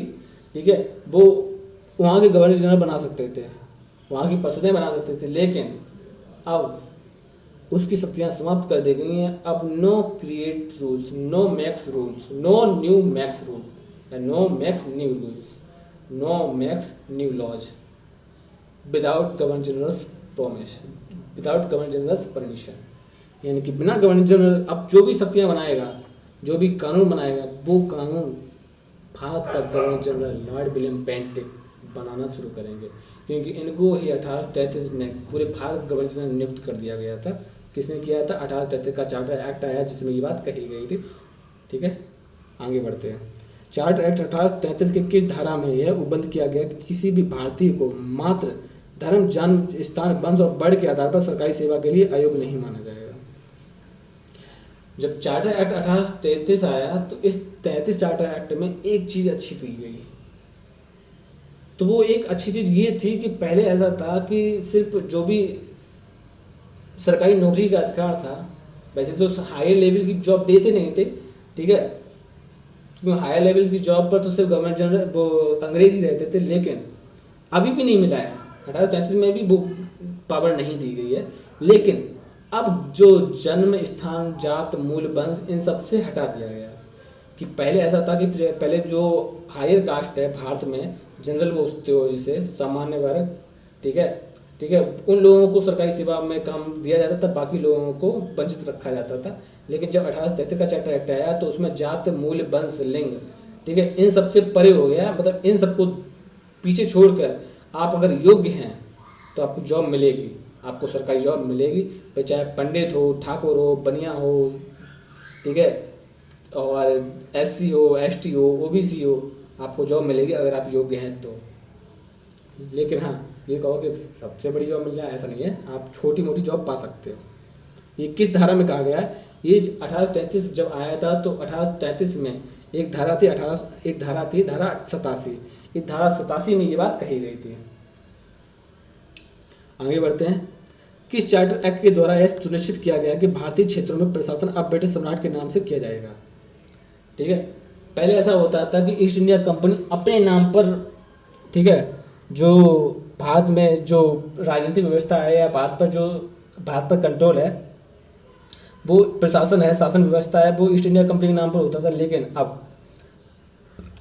ठीक है, वो वहाँ के गवर्नर जनरल बना सकते थे, वहाँ की परिषदें बना सकते थे। लेकिन अब उसकी शक्तियाँ समाप्त कर दी गई हैं। अब no create rules, no makes rules, no new makes rules, no makes new rules, no makes new laws without governor generals permission, without governor generals permission. यानी कि बिना गवर्नर जनरल अब जो भी शक्तियाँ बनाएगा, जो भी कानून बनाएगा, वो कानून भारत का Governor General Lord William Bentinck बनाना शुरू करेंगे, क्योंकि इनको ही 1833 में पूरे भारत गवर्नर जनरल नियुक्त कर दिया गया था। किसने किया था? 1833 का चार्टर एक्ट आया जिसमें ये बात कही गई थी, ठीक है। आगे बढ़ते हैं। चार्टर एक्ट 1833 के किस धारा में यह उपबंध किया गया कि किसी भी भारतीय को मात्र धर्म, जन्म, स्थान, वंश और वर्ग के आधार पर सरकारी सेवा के लिए अयोग्य नहीं माना जाएगा। जब चार्टर एक्ट 1833 आया तो इस 33 चार्टर एक्ट में एक चीज अच्छी की गई, तो वो एक अच्छी चीज ये थी कि पहले ऐसा था कि सिर्फ जो भी सरकारी नौकरी का अधिकार था, वैसे तो हायर लेवल की जॉब देते नहीं थे, ठीक है, क्योंकि हायर लेवल की जॉब पर तो सिर्फ गवर्नर जनरल वो अंग्रेज ही रहते थे। लेकिन अभी भी नहीं मिला है, 1833 में भी वो पावर नहीं दी गई है। लेकिन अब जो जन्म स्थान, जात, मूल, वंश, इन सब से हटा दिया गया। कि पहले ऐसा था कि पहले जो हायर कास्ट है भारत में, जनरल बोलते हो जिसे, सामान्य वर्ग, ठीक है, ठीक है, उन लोगों को सरकारी सेवा में काम दिया जाता था, बाकी लोगों को वंचित रखा जाता था। लेकिन जब 1833 का चार्टर एक्ट आया तो उसमें जात, मूल, वंश, लिंग, ठीक है, इन सबसे परे हो गया। मतलब इन सबको पीछे छोड़कर आप अगर योग्य हैं तो आपको जॉब मिलेगी, आपको सरकारी जॉब मिलेगी, फिर चाहे पंडित हो, ठाकुर हो, बनिया हो, ठीक है, और एससी हो, एसटी हो, ओबीसी हो, आपको जॉब मिलेगी अगर आप योग्य हैं तो। लेकिन हाँ, ये कहो कि सबसे बड़ी जॉब मिल जाए, ऐसा नहीं है, आप छोटी मोटी जॉब पा सकते हो। ये किस धारा में कहा गया है? ये 1833 जब आया था तो 1833 में एक धारा थी, धारा 87। इस धारा 87 में ये बात कही गई थी। आगे बढ़ते हैं। किस चार्टर एक्ट के द्वारा यह सुनिश्चित किया गया कि भारतीय क्षेत्रों में प्रशासन अब ब्रिटिश सम्राट के नाम से किया जाएगा? ठीक है, पहले ऐसा होता था कि ईस्ट इंडिया कंपनी अपने नाम पर, ठीक है, जो भारत में जो राजनीतिक व्यवस्था है या भारत पर कंट्रोल है, वो प्रशासन है, शासन व्यवस्था है, वो ईस्ट इंडिया कंपनी के नाम पर होता था। लेकिन अब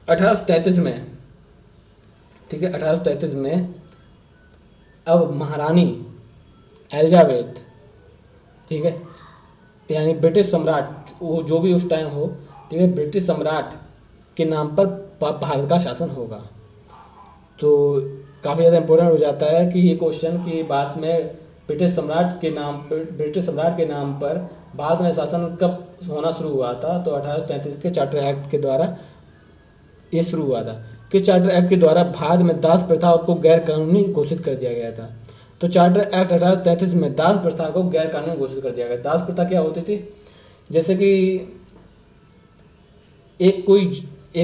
1833 में, ठीक है, 1833 में अब महारानी एलिजाबेथ, ठीक है, यानी ब्रिटिश सम्राट, वो जो भी उस टाइम हो, ठीक है, ब्रिटिश सम्राट के नाम पर भारत का शासन होगा। तो काफ़ी ज़्यादा इम्पोर्टेंट हो जाता है कि ये क्वेश्चन कि भारत में ब्रिटिश सम्राट के नाम पर भारत में शासन कब होना शुरू हुआ था? तो 1833 के चार्टर एक्ट के द्वारा ये शुरू हुआ था। किस चार्टर एक्ट के द्वारा भारत में दास प्रथा को गैर कानूनी घोषित कर दिया गया था? तो चार्टर एक्ट 1833 में दास प्रथा को गैर कानूनी घोषित कर दिया गया। दास प्रथा क्या होती थी? जैसे कि एक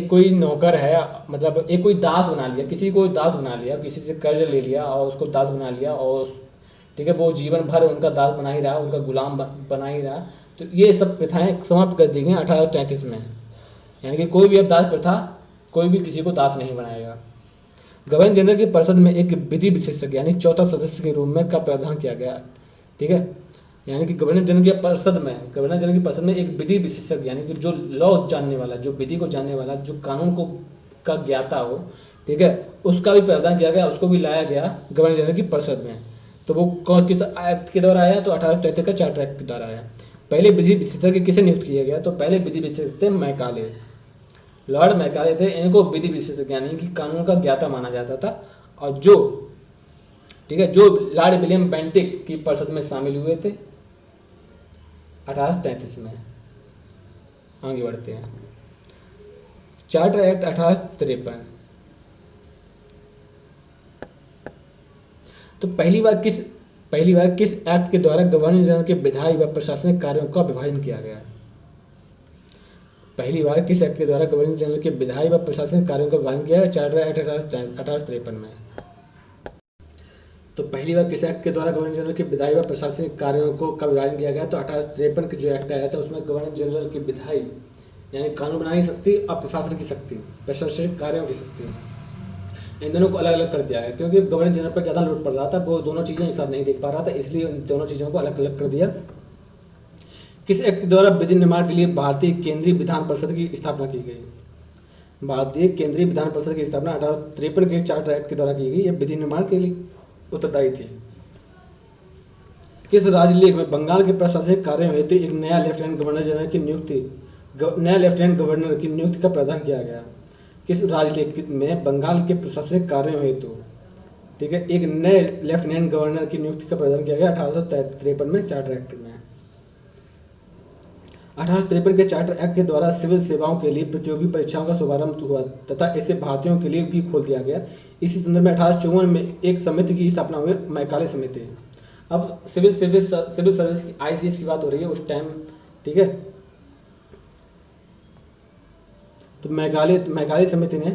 कोई नौकर है, मतलब एक कोई दास बना लिया, किसी को दास बना लिया, किसी से कर्ज ले लिया और उसको दास बना लिया, और ठीक है, वो जीवन भर उनका दास बना ही रहा, उनका गुलाम बना ही रहा। तो ये सब प्रथाएं समाप्त कर दी गई 1833 में। यानी कि कोई भी अब दास प्रथा, कोई भी किसी को दास नहीं बनाएगा। गवर्नर जनरल की परिषद में एक विधि विशेषज्ञ यानी चौथा सदस्य के रूप में का प्रावधान किया गया, ठीक है, यानी कि गवर्नर जनरल की परिषद में एक विधि विशेषज्ञ यानी कि जो लॉ जानने वाला, जो विधि को जानने वाला, जो कानून को का ज्ञाता हो, ठीक है, उसका भी प्रावधान किया गया, उसको भी लाया गया गवर्नर जनरल की परिषद में। तो वो कौन किस एक्ट के द्वारा आया? तो 1833 का चार्टर एक्ट के द्वारा आया। पहले विधि विशेषज्ञ किसे नियुक्त किया गया? तो पहले विधि विशेषज्ञ थे मैकाले, लॉर्ड मैकाले थे। इनको विधि विशेषज्ञ यानी कि कानून का ज्ञाता माना जाता था। और जो, ठीक है, जो लॉर्ड विलियम बेंटिक की परिषद में शामिल हुए थे 1833 में। आगे बढ़ते हैं। Charter act 1853। तो पहली बार किस एक्ट के द्वारा गवर्नर जनरल के विधायी व प्रशासनिक कार्यों का विभाजन किया गया? पहली बार किस एक्ट के द्वारा गवर्नर जनरल के विधायी व प्रशासनिक कार्यों का विभाजन किया गया? चार्टर एक्ट 1853 में। तो पहली बार किस एक्ट के द्वारा गवर्नर जनरल के विधायी व प्रशासनिक कार्यों को का विभाजन किया गया? तो 1853 के जो एक्ट आया था उसमें गवर्नर जनरल की विधायी यानी कानून बनाने की शक्ति और प्रशासन की शक्ति, प्रशासनिक कार्यों की शक्ति, इन दोनों को अलग अलग कर दिया गया। क्योंकि गवर्नर जनरल पर ज़्यादा लोड पड़ रहा था, वो दोनों चीज़ें एक साथ नहीं देख पा रहा था, इसलिए उन दोनों चीज़ों को अलग अलग कर दिया। किस एक्ट के द्वारा विधि निर्माण के लिए भारतीय केंद्रीय विधान परिषद की स्थापना की गई? भारतीय केंद्रीय विधान परिषद की स्थापना 1853 के चार्टर एक्ट के द्वारा की गई। यह विधि निर्माण के लिए उत्तरदायी थी। किस राज्य में बंगाल के प्रशासनिक कार्यों हेतु एक नया लेफ्टिनेंट गवर्नर जनरल की नियुक्ति का प्रावधान किया गया? किस राज्य में बंगाल के प्रशासनिक कार्यों हेतु, ठीक है, एक नए लेफ्टिनेंट गवर्नर की नियुक्ति का प्रावधान किया गया? 1853 में चार्टर एक्ट में। 1853 के चार्टर एक्ट के द्वारा सिविल सेवाओं के लिए प्रतियोगी परीक्षाओं का शुभारंभ हुआ तथा इसे भारतीयों के लिए भी खोल दिया गया। इसी संदर्भ में 1854 में एक समिति की स्थापना हुई, मैकाले समिति। अब सिविल सर्विस की ICS की बात हो रही है उस टाइम, ठीक है। तो मैकाले समिति ने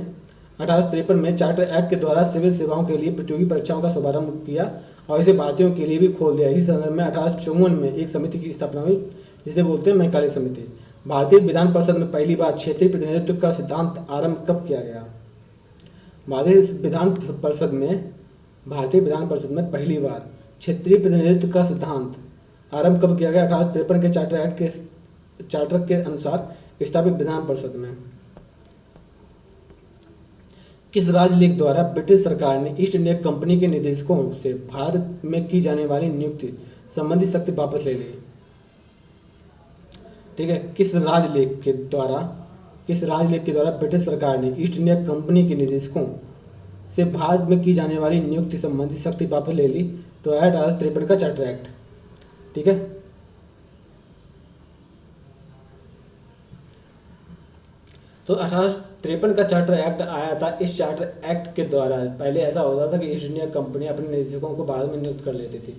1853 में चार्टर एक्ट के द्वारा सिविल सेवाओं के लिए प्रतियोगी परीक्षाओं का शुभारंभ किया और इसे भारतीयों के लिए भी खोल दिया। इसी संदर्भ में 1854 में एक समिति की स्थापना हुई जिसे बोलते हैं मैकाले समिति। भारतीय विधान परिषद में पहली बार क्षेत्रीय प्रतिनिधित्व का सिद्धांत आरंभ कब किया गया? भारतीय विधान परिषद में पहली बार क्षेत्रीय प्रतिनिधित्व का सिद्धांत आरंभ कब किया गया? 1853 के चार्टर के अनुसार स्थापित विधान परिषद में। किस राजलेख द्वारा ब्रिटिश सरकार ने ईस्ट इंडिया कंपनी के निदेशकों से भारत में की जाने वाली नियुक्ति संबंधी शक्ति वापस ले ली? ठीक है, किस राजलेख के द्वारा ब्रिटिश सरकार ने ईस्ट इंडिया कंपनी के निदेशकों से भारत में की जाने वाली नियुक्ति संबंधी शक्ति वापस ले ली? तो है 1853 का चार्टर एक्ट, ठीक है। तो 1853 का चार्टर एक्ट आया था। इस चार्टर एक्ट के द्वारा पहले ऐसा होता था कि ईस्ट इंडिया कंपनी अपने निदेशकों को भारत में नियुक्त कर लेती थी,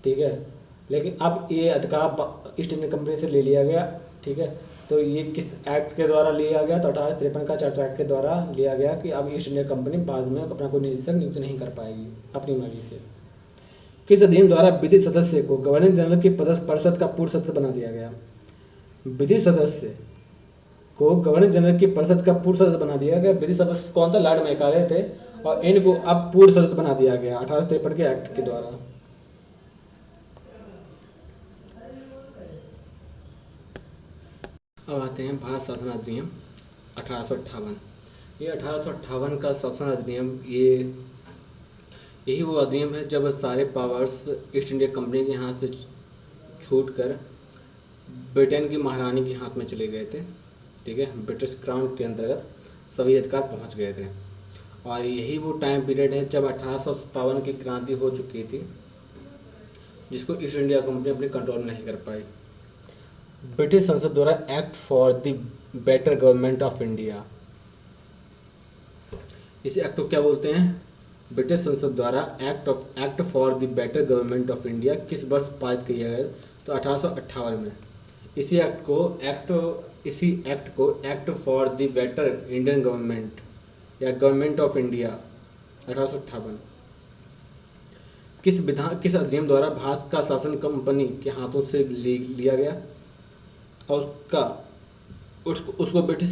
ठीक है, लेकिन अब ये अधिकार ईस्ट इंडिया कंपनी से ले लिया गया, ठीक है। तो ये किस एक्ट के द्वारा लिया गया? तो 1853 का चार्टर एक्ट के द्वारा लिया गया कि अब ईस्ट इंडिया कंपनी बाद में अपना कोई निदेशक नियुक्त नहीं कर पाएगी अपनी मर्जी से। किस अधिनियम द्वारा विधि सदस्य को गवर्नर जनरल की परिषद का पूर्व सदस्य बना दिया गया? विधि सदस्य को गवर्नर जनरल की परिषद का पूर्व सदस्य बना दिया गया। विधि सदस्य कौन था? लॉर्ड मैकाले थे और इनको अब पूर्व सदस्य बना दिया गया 1853 के एक्ट के द्वारा। अब आते हैं भारत शासन अधिनियम 1858। ये 1858 का शासन अधिनियम यही वो अधिनियम है जब सारे पावर्स ईस्ट इंडिया कंपनी के हाथ से छूटकर ब्रिटेन की महारानी के हाथ में चले गए थे, ठीक है। ब्रिटिश क्राउन के अंतर्गत सभी अधिकार पहुंच गए थे और यही वो टाइम पीरियड है जब 1857 की क्रांति हो चुकी थी जिसको ईस्ट इंडिया कंपनी अपने कंट्रोल नहीं कर पाई। ब्रिटिश संसद द्वारा act for the better government of India, इस एक्ट को क्या बोलते हैं? ब्रिटिश संसद द्वारा act for the better government of India किस वर्ष पारित किया गया? तो 1858 में। इसी एक्ट को act for the better Indian government या गवर्नमेंट ऑफ इंडिया 1858। किस अधिनियम द्वारा भारत का शासन कंपनी के हाथों से लिया गया और उसको ब्रिटिश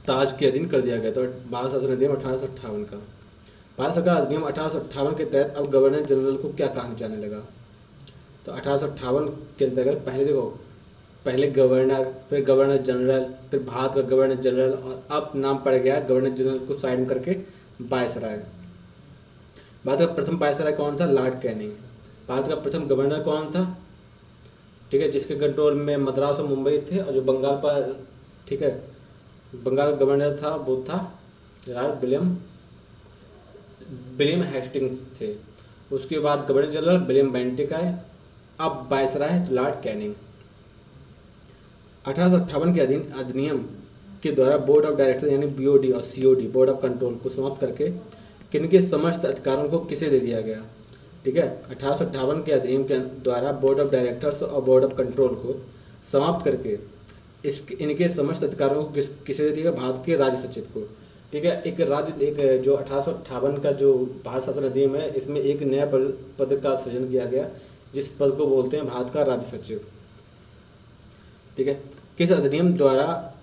ताज के अधीन कर दिया गया? तो भारत शासन अधिनियम 1858 का। भारत सरकार अधिनियम 1858 के तहत अब गवर्नर जनरल को क्या कहा जाने लगा? तो 1858 के अंतर्गत पहले देखो पहले गवर्नर, फिर गवर्नर जनरल, फिर भारत का गवर्नर जनरल, और अब नाम पड़ गया गवर्नर जनरल को साइड में करके वायसराय। भारत का प्रथम वायसराय कौन था? Lord Canning. भारत का प्रथम गवर्नर कौन था? ठीक है, जिसके कंट्रोल में मद्रास और मुंबई थे, और जो बंगाल पर, ठीक है, बंगाल का गवर्नर था वो था लॉर्ड विलियम हेस्टिंग्स थे। उसके बाद गवर्नर जनरल विलियम बेंटिक आए, अब वायसराय लॉर्ड कैनिंग। 1858 के अधिनियम के द्वारा बोर्ड ऑफ डायरेक्टर यानी बीओडी और सीओडी बोर्ड ऑफ कंट्रोल को समाप्त करके किनके समस्त अधिकारों को किसे दे दिया गया? ठीक है, 1858 के अधिनियम के द्वारा बोर्ड ऑफ डायरेक्टर्स और बोर्ड ऑफ कंट्रोल को समाप्त करके इनके समस्त अधिकारों को किसे दे दिया? भारत के राज्य सचिव को। ठीक है, एक जो 1858 का जो भारत शासन अधिनियम है, इसमें एक नया पद का सृजन किया गया, जिस पद को बोलते हैं भारत का राज्य सचिव। ठीक है, किस अधिनियम द्वारा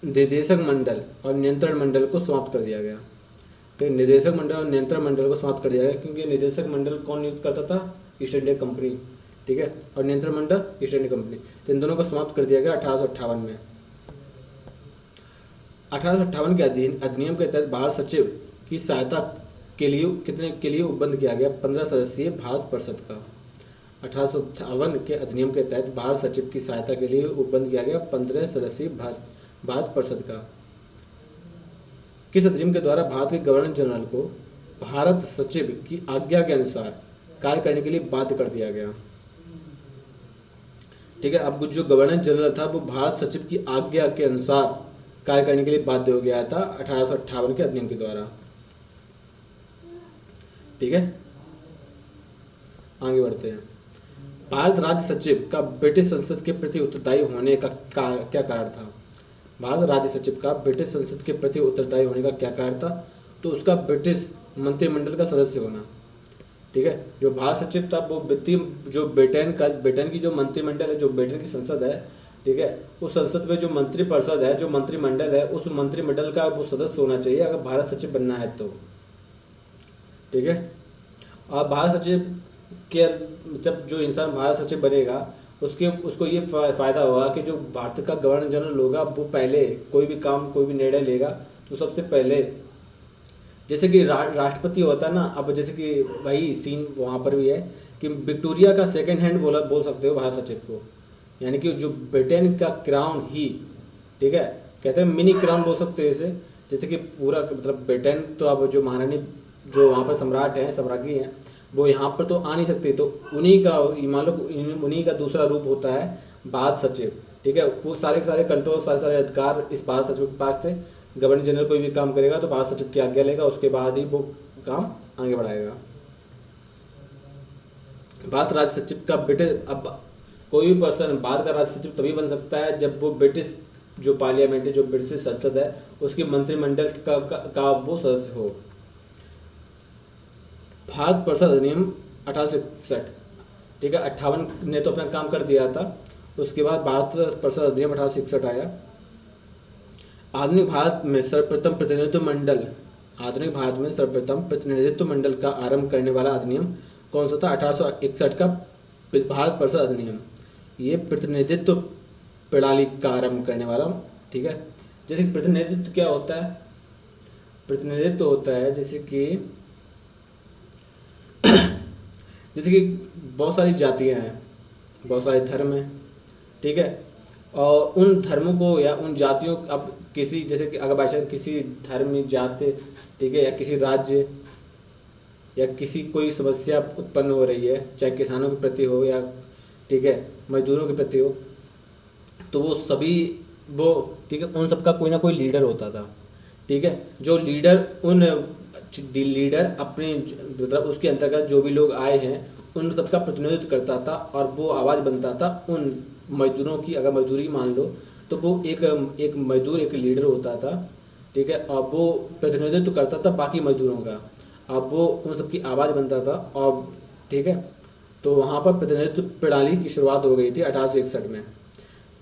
निदेशक मंडल और नियंत्रण मंडल को समाप्त कर दिया गया? तो निदेशक मंडल और नियंत्रण मंडल को समाप्त कर दिया गया, क्योंकि निदेशक मंडल कौन नियुक्त करता था? East India company. ठीक है, और नियंत्रण मंडल ईस्ट इंडिया कंपनी। तो इन दोनों को समाप्त कर दिया गया 1858 में। 1858 के अधिनियम के तहत भारत सचिव की सहायता के लिए उपबंध किया गया 15 सदस्यीय भारत परिषद का। 1858 के अधिनियम के तहत भारत सचिव की सहायता के लिए उपबंध किया गया 15 सदस्यीय भारत परिषद का। किस अधिनियम के द्वारा भारत के गवर्नर जनरल को भारत सचिव की आज्ञा के अनुसार कार्य करने के लिए बाध्य कर दिया गया? ठीक है, अब जो गवर्नर जनरल था वो भारत सचिव की आज्ञा के अनुसार कार्य करने के लिए बाध्य हो गया था 1858 के अधिनियम के द्वारा। ठीक है, आगे बढ़ते हैं। भारत राज्य सचिव का ब्रिटिश संसद के प्रति उत्तरदायी होने का क्या कारण था? भारत राज्य सचिव का ब्रिटिश संसद के प्रति उत्तरदायी होने का क्या कारण था? तो उसका ब्रिटिश मंत्रिमंडल का सदस्य होना। ठीक है, जो भारत सचिव था वो जो ब्रिटेन की जो मंत्रिमंडल है, जो ब्रिटेन की संसद है, ठीक है, उस संसद में जो मंत्रिपरिषद है, जो मंत्रिमंडल है, उस मंत्रिमंडल का वो सदस्य होना चाहिए अगर भारत सचिव बनना है तो। ठीक है, और भारत सचिव के जब जो इंसान भारत सचिव बनेगा उसको ये फ़ायदा होगा कि जो भारत का गवर्नर जनरल होगा वो पहले कोई भी काम, कोई भी निर्णय लेगा तो सबसे पहले, जैसे कि राष्ट्रपति होता है ना, अब जैसे कि वही सीन वहाँ पर भी है कि विक्टोरिया का सेकंड हैंड बोल सकते हो भारत सचिव को, यानी कि जो ब्रिटेन का क्राउन ही, ठीक है, कहते हैं मिनी क्राउन बोल सकते हो इसे। जैसे कि पूरा मतलब ब्रिटेन तो अब जो महारानी जो वहाँ पर सम्राट हैं, सम्राज्ञी हैं, वो यहाँ पर तो आ नहीं सकते, तो उन्हीं का मान लो उन्हीं का दूसरा रूप होता है भारत सचिव। ठीक है, वो सारे कंट्रोल, सारे अधिकार इस भारत सचिव के पास थे। गवर्नर जनरल कोई भी काम करेगा तो भारत सचिव की आज्ञा लेगा, उसके बाद ही वो काम आगे बढ़ाएगा। भारत राज्य सचिव का ब्रिटिश, अब कोई भी पर्सन भारत का राज्य सचिव तभी बन सकता है जब वो ब्रिटिश जो पार्लियामेंट है, जो ब्रिटिश संसद है, उसके मंत्रिमंडल का वो सदस्य हो। भारत परिषद अधिनियम 1861, ठीक है, 58 ने तो अपना काम कर दिया था। उसके बाद भारत परिषद अधिनियम 1861 आया। आधुनिक भारत में सर्वप्रथम प्रतिनिधित्व मंडल का आरंभ करने वाला अधिनियम कौन सा था? 1861 का भारत परिषद अधिनियम। ये प्रतिनिधित्व प्रणाली का आरंभ करने वाला, ठीक है। जैसे कि प्रतिनिधित्व क्या होता है? प्रतिनिधित्व होता है जैसे कि बहुत सारी जातियां हैं, बहुत सारे धर्म हैं, ठीक है, और उन धर्मों को या उन जातियों, अब किसी, जैसे कि अगर बाई किसी धर्म जाति, ठीक है, या किसी राज्य या किसी कोई समस्या उत्पन्न हो रही है, चाहे किसानों के प्रति हो या, ठीक है, मजदूरों के प्रति हो, तो वो सभी ठीक है, उन सबका कोई ना कोई लीडर होता था, ठीक है। जो लीडर अपने मतलब उसके अंतर्गत जो भी लोग आए हैं उन सबका प्रतिनिधित्व करता था, और वो आवाज़ बनता था उन मजदूरों की। अगर मजदूरी मान लो तो वो एक मजदूर एक लीडर होता था, ठीक है, और वो प्रतिनिधित्व करता था बाकी मजदूरों का। अब वो उन सबकी आवाज़ बनता था, और ठीक है, तो वहाँ पर प्रतिनिधित्व प्रणाली की शुरुआत हो गई थी 1861 में।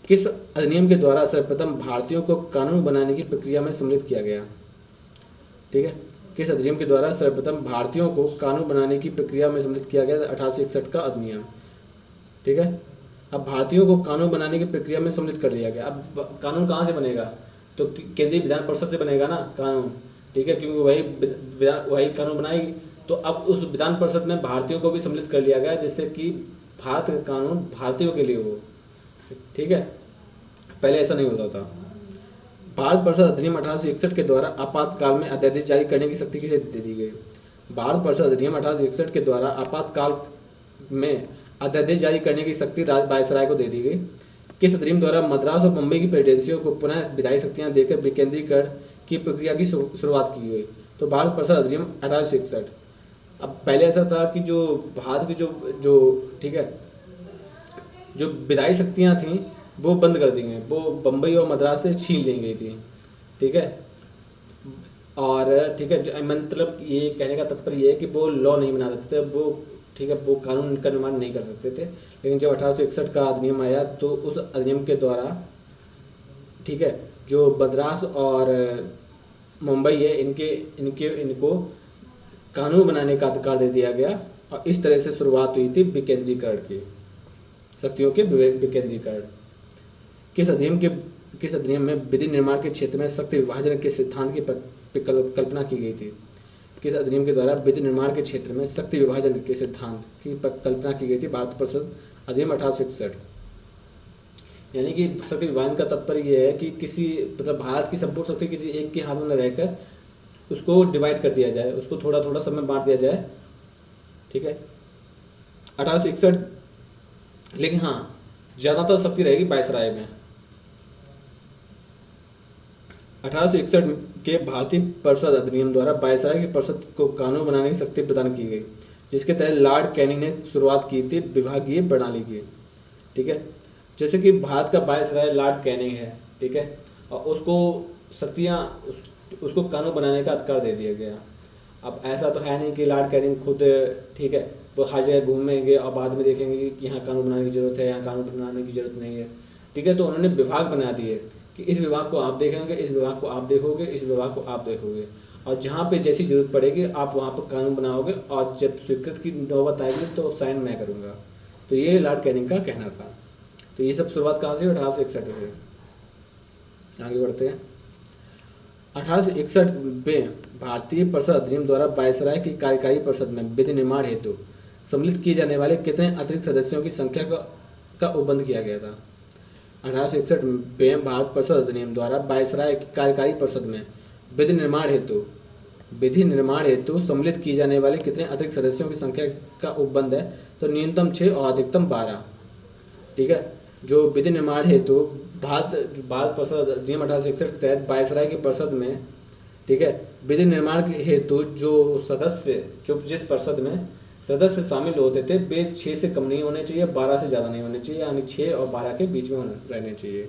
किस अधिनियम के द्वारा सर्वप्रथम भारतीयों को कानून बनाने की प्रक्रिया में सम्मिलित किया गया? ठीक है, किस अधिनियम के द्वारा सर्वप्रथम भारतीयों को कानून बनाने की प्रक्रिया में सम्मिलित किया गया? 1861 का अधिनियम, ठीक है। अब भारतीयों को कानून बनाने की प्रक्रिया में सम्मिलित कर दिया गया। अब कानून कहाँ से बनेगा, तो केंद्रीय विधान परिषद से बनेगा ना कानून, ठीक है, क्योंकि वही कानून बनाएगी। तो अब उस विधान परिषद में भारतीयों को भी सम्मिलित कर लिया गया, जिससे कि भारत का कानून भारतीयों के लिए हो, ठीक है। पहले ऐसा नहीं होता था। भारत परिषद अधिनियम 1861 के द्वारा आपातकाल में अध्यादेश जारी करने की शक्ति किसे दे दी गई? भारत परिषद अधिनियम 1861 के द्वारा आपातकाल में अध्यादेश जारी करने की शक्ति वायसराय को दे दी गई। किस अधिनियम द्वारा मद्रास और मुंबई की प्रेसिडेंसियों को पुनः विधायी शक्तियां देकर विकेंद्रीकरण की प्रक्रिया की शुरुआत की गई? तो भारत परिषद अधिनियम 1861। अब पहले ऐसा था कि जो भारत की जो ठीक है, जो विधायी शक्तियां थी वो बंद कर दी गई, वो बम्बई और मद्रास से छीन ली गई थी, ठीक है। और ठीक है, मतलब ये कहने का तात्पर्य ये है कि वो लॉ नहीं बना सकते थे, वो ठीक है, वो कानून का निर्माण नहीं कर सकते थे। लेकिन जब 1861 का अधिनियम आया तो उस अधिनियम के द्वारा, ठीक है, जो मद्रास और मुंबई है इनको कानून बनाने का अधिकार दे दिया गया। और इस तरह से शुरुआत हुई थी विकेंद्रीकरण की, शक्तियों के विकेंद्रीकरण। किस अधिनियम में विधि निर्माण के क्षेत्र में शक्ति विभाजन के सिद्धांत की कल्पना की गई थी? किस अधिनियम के द्वारा विधि निर्माण के क्षेत्र में शक्ति विभाजन के सिद्धांत की कल्पना की गई थी? भारत परिषद अधिनियम 1861। यानी कि शक्ति विभाजन का तात्पर्य यह है कि किसी मतलब भारत की संपूर्ण शक्ति किसी एक के हाथ में न रहकर उसको डिवाइड कर दिया जाए, उसको थोड़ा थोड़ा सब में बांट दिया जाए, ठीक है, 1861। लेकिन हाँ, ज़्यादातर शक्ति रहेगी वायसराय में। 1861 के भारतीय परिषद अधिनियम द्वारा वायसराय की परिषद को कानून बनाने की शक्ति प्रदान की गई, जिसके तहत लॉर्ड कैनिंग ने शुरुआत की थी विभागीय प्रणाली की, ठीक है। जैसे कि भारत का वायसराय लॉर्ड कैनिंग है, ठीक है, और उसको शक्तियाँ उसको कानून बनाने का अधिकार दे दिया गया। अब ऐसा तो है नहीं कि लॉर्ड कैनिंग खुद, ठीक है, वो हर जगह घूमेंगे और बाद में देखेंगे कि यहाँ कानून बनाने की जरूरत है, यहाँ कानून बनाने की जरूरत नहीं है, ठीक है। तो उन्होंने विभाग बना दिए कि इस विभाग को आप देखेंगे, इस विभाग को आप देखोगे, इस विभाग को आप देखोगे, और जहाँ पे जैसी जरूरत पड़ेगी आप वहाँ पर कानून बनाओगे, और जब स्वीकृत की नौबत आएगी तो साइन मैं करूँगा। तो ये लॉर्ड कैनिंग का कहना था। तो ये सब शुरुआत कहाँ से? 1861 से। आगे बढ़ते हैं। 1861 में भारतीय परिषद अधिनियम द्वारा वायसराय की कार्यकारी परिषद में विधि निर्माण हेतु सम्मिलित किए जाने वाले कितने अतिरिक्त सदस्यों की संख्या का उपबंध किया गया था? 1861 में भारत परिषद अधिनियम द्वारा वायसराय की कार्यकारी परिषद में विधि निर्माण हेतु सम्मिलित किए जाने वाले कितने अतिरिक्त सदस्यों की संख्या का उपबंध है? तो न्यूनतम 6 और अधिकतम 12, ठीक है। जो विधि निर्माण हेतु भारत परिषद अधिनियम 1861 के तहत वायसराय की परिषद में, ठीक है, विधि निर्माण हेतु जो जिस परिषद में सदस्य शामिल होते थे वे 6 से कम नहीं होने चाहिए, 12 से ज़्यादा नहीं होने चाहिए, यानी 6 और 12 के बीच में रहने चाहिए।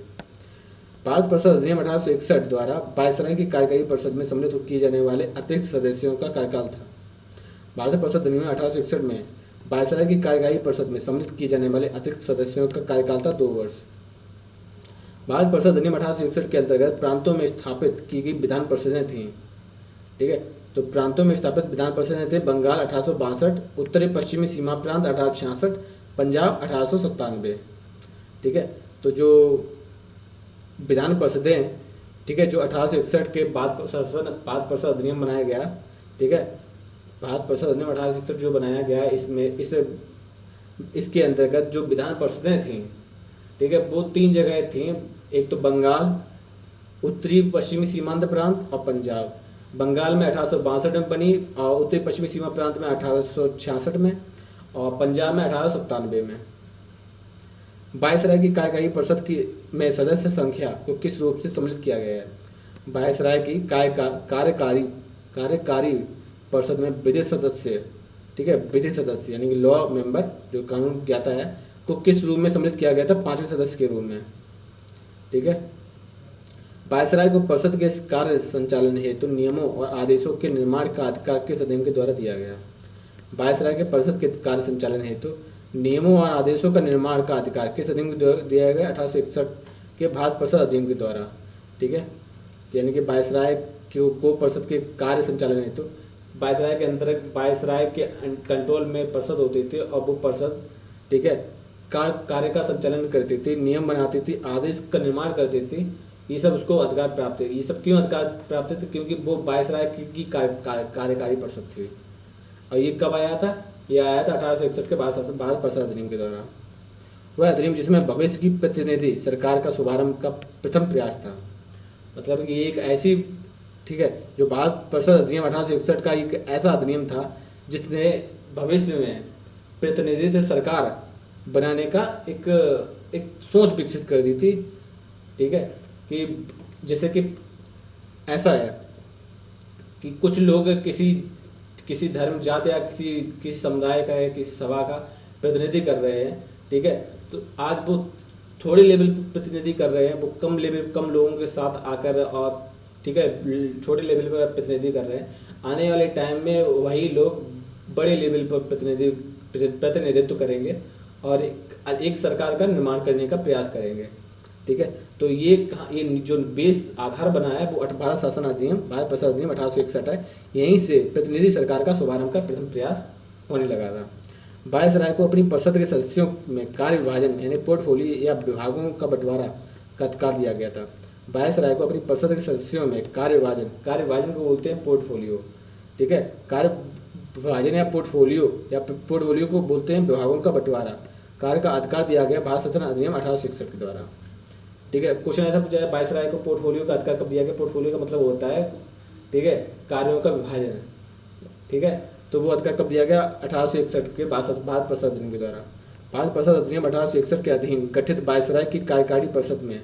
भारत परिषद अधिनियम 1861 द्वारा वायसराय की कार्यकारी परिषद में सम्मिलित किए जाने वाले अतिरिक्त सदस्यों का कार्यकाल था। भारत परिषद अधिनियम 1861 में वायसराय की कार्यकारी परिषद में सम्मिलित किए जाने वाले अतिरिक्त सदस्यों का कार्यकाल था 2 वर्ष। भारत परिषद अधिनियम 1861 के अंतर्गत प्रांतों में स्थापित की गई विधान परिषदें थीं, ठीक है। तो प्रांतों में स्थापित विधान परिषदें थे बंगाल 1862, उत्तरी पश्चिमी सीमा प्रांत 1866, पंजाब 1897, ठीक है। तो जो विधान परिषदें, ठीक है, जो 1861 के बाद परिषद अधिनियम बनाया गया, ठीक है, भारत परिषद अधिनियम 1861 जो बनाया गया इसके अंतर्गत जो विधान परिषदें थीं, ठीक है, वो 3 जगह थीं। एक तो बंगाल, उत्तरी पश्चिमी सीमांत प्रांत और पंजाब। बंगाल में 1862 में बनी और उत्तरी पश्चिमी सीमा प्रांत में 1866 में और पंजाब में 1897 में। वायसराय की कार्यकारी परिषद की में सदस्य संख्या को किस रूप से सम्मिलित किया गया है? वायसराय की कार्यकारी परिषद में विधि सदस्य, ठीक है, विधि सदस्य यानी कि लॉ मेंबर जो कानून ज्ञाता है को किस रूप में सम्मिलित किया गया था? 5वें सदस्य के रूप में, ठीक है। वायसराय को परिषद के कार्य संचालन हेतु नियमों और आदेशों के निर्माण का अधिकार किस अधिनियम के द्वारा दिया गया? वायसराय के परिषद के कार्य संचालन हेतु नियमों और आदेशों का निर्माण का अधिकार किस अधिनियम के द्वारा दिया गया? 1861 के भारत परिषद अधिनियम के द्वारा, ठीक है। यानी कि वायसराय को परिषद के कार्य संचालन हेतु वायसराय के अंतर्गत वायसराय के कंट्रोल में परिषद होती थी और वो परिषद, ठीक है, कार्य का संचालन करती थी, नियम बनाती थी, आदेश का निर्माण करती थी, ये सब उसको अधिकार प्राप्त है। ये सब क्यों अधिकार प्राप्त थे? क्योंकि वो वायसराय की कार्यकारी परिषद थी। और ये कब आया था? ये आया था 1861 के भारत परिषद अधिनियम के द्वारा। वह अधिनियम जिसमें भविष्य की प्रतिनिधि सरकार का शुभारंभ का प्रथम प्रयास था। मतलब कि एक ऐसी, ठीक है, जो भारत परिषद अधिनियम 1861 का एक ऐसा अधिनियम था जिसने भविष्य में प्रतिनिधित्व सरकार बनाने का एक सोच विकसित कर दी थी। ठीक है, कि जैसे कि ऐसा है कि कुछ लोग किसी धर्म, जाति या किसी समुदाय का या किसी सभा का प्रतिनिधि कर रहे हैं। ठीक है, तो आज वो थोड़े लेवल पर प्रतिनिधि कर रहे हैं, वो कम लोगों के साथ आकर, और ठीक है, छोटे लेवल पर प्रतिनिधि कर रहे हैं। आने वाले टाइम में वही लोग बड़े लेवल पर प्रतिनिधित्व करेंगे और एक सरकार का निर्माण करने का प्रयास करेंगे। ठीक है, तो ये जो बेस आधार बना है वो भारत शासन अधिनियम, भारत परिषद अधिनियम 1861 है। यहीं से प्रतिनिधि सरकार का शुभारंभ का प्रथम प्रयास होने लगा था। वायसराय को अपनी परिषद के सदस्यों में कार्य विभाजन यानी पोर्टफोलियो या विभागों का बंटवारा का अधिकार दिया गया था। वायसराय को अपनी परिषद के सदस्यों में कार्य विभाजन को बोलते हैं पोर्टफोलियो। ठीक है, कार्य विभाजन या पोर्टफोलियो को बोलते हैं विभागों का बंटवारा। कार्य का अधिकार दिया गया भारत शासन अधिनियम 1861 के द्वारा। ठीक है, क्वेश्चन ऐसा पूछा है, वायसराय को पोर्टफोलियो का अधिकार कब दिया गया? पोर्टफोलियो का मतलब होता है, ठीक है, कार्यों का विभाजन। ठीक है, तो वो अधिकार कब दिया गया? 1861 के भारत परिषद अधिनियम के द्वारा। भारत परिषद अधिनियम 1861 के अधीन गठित वायसराय की कार्यकारी परिषद में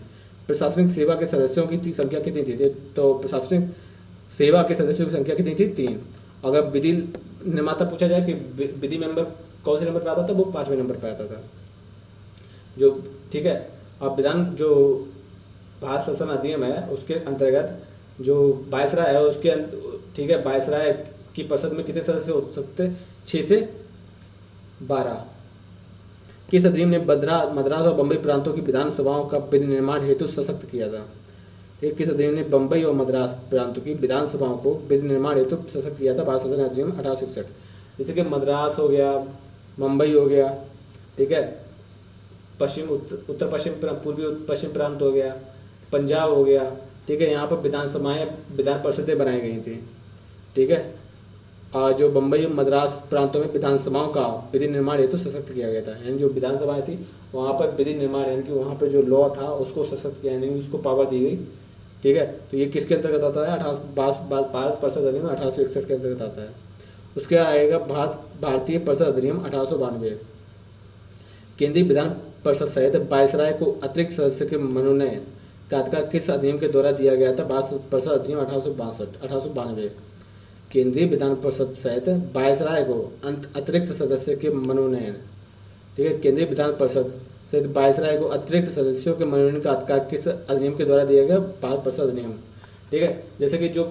प्रशासनिक सेवा के सदस्यों की संख्या कितनी थी? तो प्रशासनिक सेवा के सदस्यों की संख्या कितनी थी? 3। अगर विधि निर्माता पूछा जाए कि विधि मेंबर कौन से नंबर पर आता था, वो 5वें नंबर पर आता था। जो, ठीक है, अब जो भारत शासन अधिनियम है उसके अंतर्गत जो वायसराय है उसके, ठीक है, वायसराय की परिषद में कितने सदस्य हो सकते? 6 से 12। किस अधिनियम ने मद्रास और बम्बई प्रांतों की विधानसभाओं का विधि निर्माण हेतु सशक्त किया था? किस अधिनियम ने बम्बई और मद्रास प्रांतों की विधानसभाओं को विधि निर्माण हेतु सशक्त किया था? भारत शासन अधिनियम 1861। जैसे कि मद्रास हो गया, मुंबई हो गया, ठीक है, उत्तर पश्चिम पूर्वी पश्चिम प्रांत हो गया, पंजाब हो गया। ठीक है, यहाँ पर विधान परिषदें बनाई गई थी। ठीक है, जो बम्बई मद्रास प्रांतों में विधानसभाओं का विधि निर्माण हेतु सशक्त किया गया था। यानी जो विधानसभाएं थी वहाँ पर विधि निर्माण, यानी कि वहाँ पर जो लॉ था उसको सशक्त किया, यानी उसको पावर दी गई। ठीक है, तो ये किसके अंतर्गत आता है? भारत परिषद अधिनियम 1861 के अंतर्गत आता है। उसके आएगा भारतीय परिषद अधिनियम 1892। केंद्रीय विधान परिषद सहित वायसराय को अतिरिक्त सदस्य के मनोनयन का अधिकार किस अधिनियम के द्वारा दिया गया था? भारत परिषद अधिनियम 1892। केंद्रीय विधान परिषद सहित वायसराय को अतिरिक्त सदस्य के मनोनयन, ठीक है, केंद्रीय विधान परिषद सहित वायसराय को अतिरिक्त सदस्यों के मनोनयन का अधिकार किस अधिनियम के द्वारा दिया गया? भारत परिषद अधिनियम। ठीक है, जैसे कि जो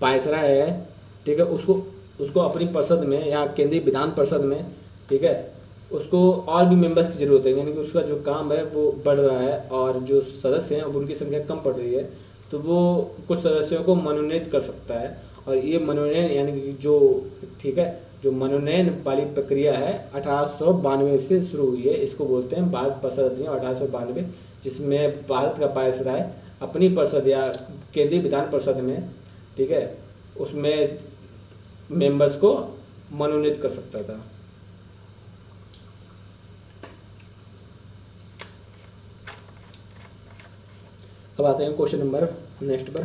वायसराय है, ठीक है, उसको अपनी परिषद में या केंद्रीय विधान परिषद में, ठीक है, उसको और भी मेंबर्स की जरूरत है, यानी कि उसका जो काम है वो बढ़ रहा है और जो सदस्य हैं अब उनकी संख्या कम पड़ रही है, तो वो कुछ सदस्यों को मनोनीत कर सकता है। और ये मनोनयन, यानी कि जो, ठीक है, जो मनोनयन वाली प्रक्रिया है 1892 से शुरू हुई है, इसको बोलते हैं भारत परिषद अधिनियम 1892, जिसमें भारत का वायसराय अपनी परिषद या केंद्रीय विधान परिषद में, ठीक है, उसमें मेंबर्स को मनोनीत कर सकता था। अब आते हैं क्वेश्चन नंबर नेक्स्ट पर।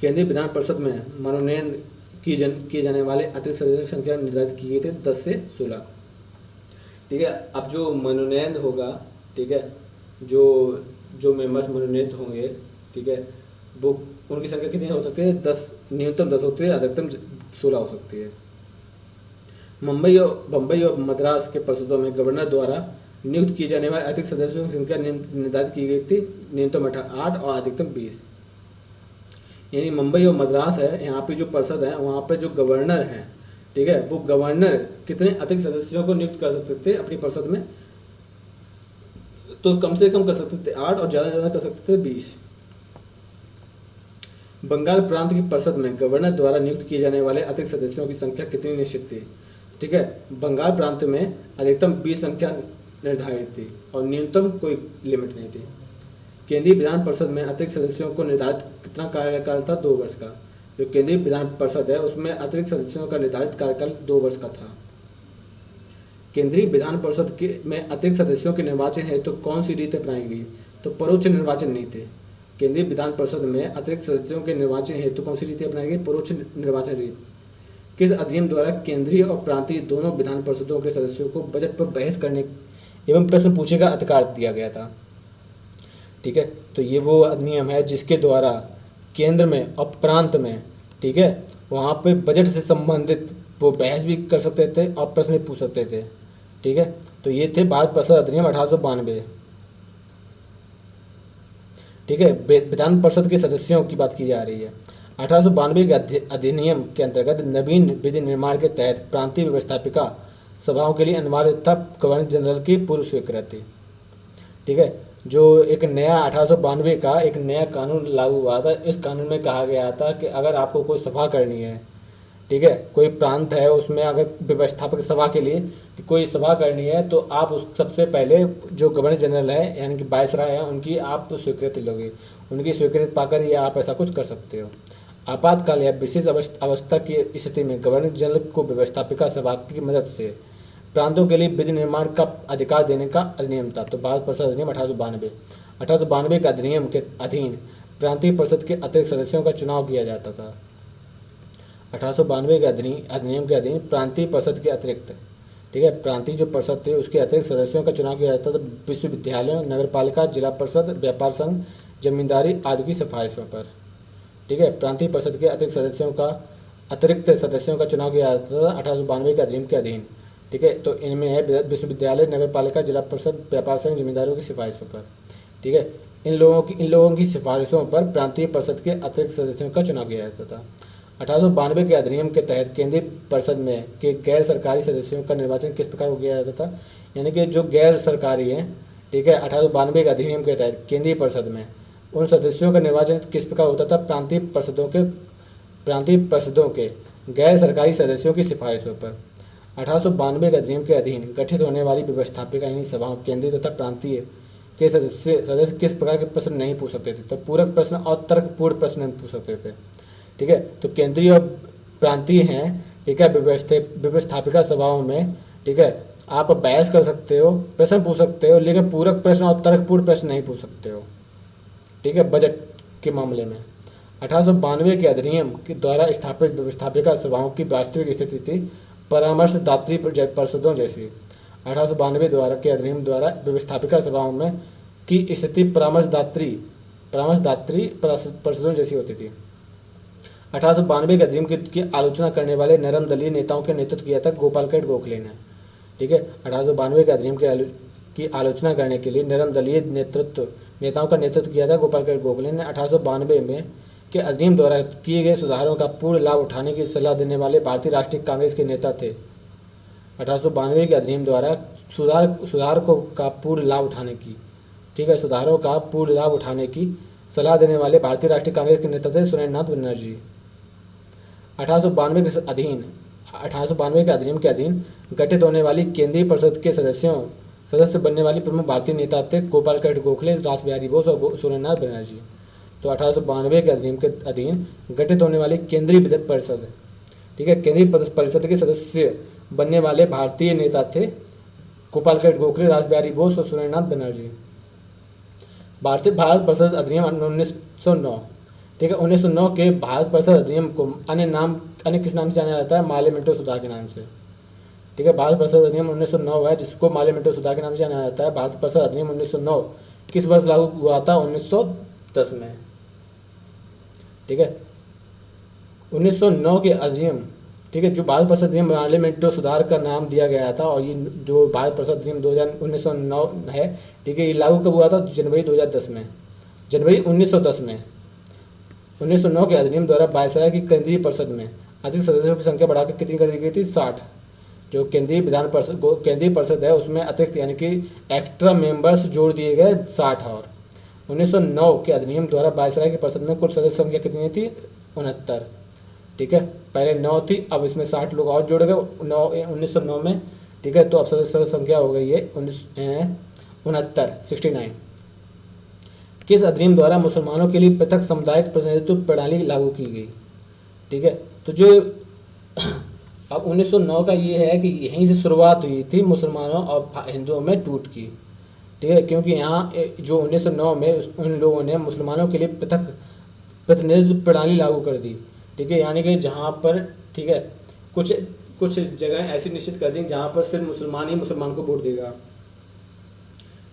केंद्रीय विधान परिषद में मनोनयन किए जाने वाले अतिरिक्त सदस्यों की संख्या निर्धारित की गई थी 10 से 16। ठीक है, अब जो मनोनयन होगा, ठीक है, जो मेंबर्स मनोनीत होंगे, ठीक है, वो उनकी संख्या कितनी हो सकती है? 10, न्यूनतम 10 होती है, अधिकतम 16 हो सकती है। बम्बई और मद्रास के परिषदों में गवर्नर द्वारा नियुक्त किए जाने वाले अतिरिक्त सदस्यों की संख्या निर्धारित की गई थी, न्यूनतम 8 और अधिकतम 20। यानी मुंबई और मद्रास है, यहाँ पे जो परिषद है वहाँ पे जो गवर्नर हैं, ठीक है, वो गवर्नर कितने अतिरिक्त सदस्यों को नियुक्त कर सकते थे अपनी परिषद में? तो कम से कम कर सकते थे 8 और ज़्यादा से ज़्यादा कर सकते थे 20। बंगाल प्रांत की परिषद में गवर्नर द्वारा नियुक्त किए जाने वाले अतिरिक्त सदस्यों की संख्या कितनी निश्चित थी? ठीक है। बंगाल प्रांत में अधिकतम 20 संख्या निर्धारित थी और न्यूनतम कोई लिमिट नहीं थी। केंद्रीय विधान परिषद में अतिरिक्त सदस्यों को निर्धारित कितना कार्यकाल था? 2 वर्ष का। जो केंद्रीय विधान परिषद है उसमें अतिरिक्त सदस्यों का निर्धारित कार्यकाल 2 वर्ष का था। केंद्रीय विधान परिषद के में अतिरिक्त सदस्यों के निर्वाचन हेतु तो कौन सी रीत अपनाई गई? तो परोक्ष निर्वाचन नहीं थे। केंद्रीय विधान परिषद में अतिरिक्त सदस्यों के निर्वाचन हेतु तो कौन सी रीति अपनाई गई? परोक्ष निर्वाचन रीत। किस अधिनियम द्वारा केंद्रीय और प्रांतीय दोनों विधान परिषदों के सदस्यों को बजट पर बहस करने एवं प्रश्न पूछने का अधिकार दिया गया था? ठीक है, तो ये वो अधिनियम है जिसके द्वारा केंद्र में और प्रांत में, ठीक है, वहाँ पे बजट से संबंधित वो बहस भी कर सकते थे और प्रश्न भी पूछ सकते थे। ठीक है, तो ये थे भारत परिषद अधिनियम 1892। ठीक है, विधान परिषद के सदस्यों की बात की जा रही है। 1892 के अधिनियम के अंतर्गत नवीन विधि निर्माण के तहत प्रांतीय व्यवस्थापिका सभाओं के लिए अनिवार्य था गवर्नर जनरल की पूर्व स्वीकृति। ठीक है, जो एक नया 1892 का एक नया कानून लागू हुआ था। इस कानून में कहा गया था कि अगर आपको कोई सभा करनी है, ठीक है, कोई प्रांत है उसमें अगर व्यवस्थापक सभा के लिए कोई सभा करनी है तो आप उस सबसे पहले जो गवर्नर जनरल है यानी कि वायसराय है उनकी आप स्वीकृति लोगे। उनकी स्वीकृति पाकर ये आप ऐसा कुछ कर सकते हो। आपातकाल या विशेष अवस्था की स्थिति में गवर्नर जनरल को व्यवस्थापिका सभा की मदद से प्रांतों के लिए विधि निर्माण का अधिकार देने का अधिनियम था। तो भारत परिषद अधिनियम 1892 के अधिनियम के अधीन प्रांतीय परिषद के अतिरिक्त सदस्यों का चुनाव किया जाता था। 1892 के अधिनियम के अधीन प्रांतीय परिषद के अतिरिक्त, ठीक है, प्रांतीय जो परिषद थे उसके अतिरिक्त सदस्यों का चुनाव किया जाता था विश्वविद्यालयों, नगरपालिका, जिला परिषद, व्यापार संघ, जमींदारी आदि की सिफारिशों पर। ठीक है, प्रांतीय परिषद के अतिरिक्त सदस्यों का चुनाव किया जाता था 1892 के अधिनियम के अधीन। ठीक है, तो इनमें है विश्वविद्यालय, नगरपालिका, जिला परिषद, व्यापार संघ, जमींदारों की सिफारिशों पर। ठीक है, इन लोगों की सिफारिशों पर प्रांतीय परिषद के अतिरिक्त सदस्यों का चुनाव किया जाता था। 1892 के अधिनियम के तहत केंद्रीय परिषद में के गैर सरकारी सदस्यों का निर्वाचन किस प्रकार किया जाता था? यानी कि जो गैर सरकारी हैं, ठीक है, 1892 के अधिनियम के तहत केंद्रीय परिषद में उन सदस्यों का निर्वाचन किस प्रकार होता था? प्रांतीय परिषदों के गैर सरकारी सदस्यों की सिफारिशों पर। 1892 के अधिनियम के अधीन गठित होने वाली व्यवस्थापिका यानी सभाओं केंद्रीय तथा प्रांतीय के सदस्य किस प्रकार के प्रश्न नहीं पूछ सकते थे? तो पूरक प्रश्न और तर्कपूर्ण प्रश्न नहीं पूछ सकते थे। ठीक है, तो केंद्रीय और प्रांतीय हैं, ठीक है, व्यवस्थापिका सभाओं में, ठीक है, आप बहस कर सकते हो, प्रश्न पूछ सकते हो, लेकिन पूरक प्रश्न और तर्कपूर्ण प्रश्न नहीं पूछ सकते हो। ठीक है, बजट के मामले में 1892 के अधिनियम के द्वारा स्थापित व्यवस्थापिका सभाओं की वास्तविक स्थिति थी परामर्शदात्री परिषदों जैसी। 1892 द्वारा के अधिनियम द्वारा व्यवस्थापिका सभाओं में की स्थिति परामर्शदात्री परिषदों जैसी होती थी। 1892 के अधिनियम की आलोचना करने वाले नरम दलीय नेताओं के नेतृत्व किया था गोपालकृष्ण गोखले ने। ठीक है, 1892 के अधिनियम की आलोचना करने के लिए नरम दलीय नेताओं का नेतृत्व किया था गोपालकृष्ण गोखले ने। 1892 में के अधिनियम द्वारा किए गए सुधारों का पूर्ण लाभ उठाने की सलाह देने वाले भारतीय राष्ट्रीय कांग्रेस के नेता थे। 1892 के अधिनियम द्वारा सुधारों का पूर्ण लाभ उठाने की, ठीक है, सुधारों का पूर्ण लाभ उठाने की सलाह देने वाले भारतीय राष्ट्रीय कांग्रेस के नेता थे सुरेंद्रनाथ बनर्जी। 1892 के अधिनियम के अधीन गठित होने वाली केंद्रीय परिषद के सदस्य बनने वाली प्रमुख भारतीय नेता थे गोपालकृष्ण गोखले, रास बिहारी बोस और सुरेंद्रनाथ बनर्जी। तो 1892 के अधिनियम के अधीन गठित होने वाली केंद्रीय परिषद, ठीक है, केंद्रीय परिषद के सदस्य बनने वाले भारतीय नेता थे गोपालकृष्ण गोखले, रास बिहारी बोस और सुरेंद्रनाथ बनर्जी। भारत परिषद अधिनियम 1909, ठीक है, 1909 के भारत परिषद अधिनियम को अन्य किस नाम से जाना जाता है? माले मिंटो सुधार के नाम से। ठीक है, भारत परिषद अधिनियम 1909 है जिसको माले मिंटो सुधार के नाम से जाना जाता है। भारत परिषद अधिनियम 1909 किस वर्ष लागू हुआ था? 1910 में। ठीक है, 1909 के अधिनियम, ठीक है, जो भारत परिषद अधिनियम माले मिंटो सुधार का नाम दिया गया था और ये जो भारत परिषद अधिनियम 1909 है, ठीक है, ये लागू कब हुआ था? जनवरी 2010 में, जनवरी 1910 में। 1909 के अधिनियम द्वारा वायसराय की केंद्रीय परिषद में अधिक सदस्यों की संख्या बढ़ाकर कितनी कर दी गई थी? 60। जो केंद्रीय परिषद है उसमें अतिरिक्त यानी कि एक्स्ट्रा मेंबर्स जोड़ दिए गए 60। और 1909 के अधिनियम द्वारा वायसराय की परिषद में कुल सदस्य संख्या कितनी थी? 69। ठीक है, पहले 9 थी, अब इसमें 60 लोग और जुड़ गए 1909 में। ठीक है, तो अब सदस्य संख्या हो गई है 69। किस अधिनियम द्वारा मुसलमानों के लिए पृथक सामुदायिक प्रतिनिधित्व प्रणाली लागू की गई? ठीक है, तो जो अब 1909 का ये है कि यहीं से शुरुआत हुई थी मुसलमानों और हिंदुओं में टूट की। ठीक है, क्योंकि यहाँ जो 1909 में उन लोगों ने मुसलमानों के लिए पृथक प्रतिनिधित्व प्रणाली लागू कर दी। ठीक है, यानी कि जहाँ पर, ठीक है, कुछ कुछ जगह ऐसी निश्चित कर दी जहाँ पर सिर्फ मुसलमान ही मुसलमान को वोट देगा।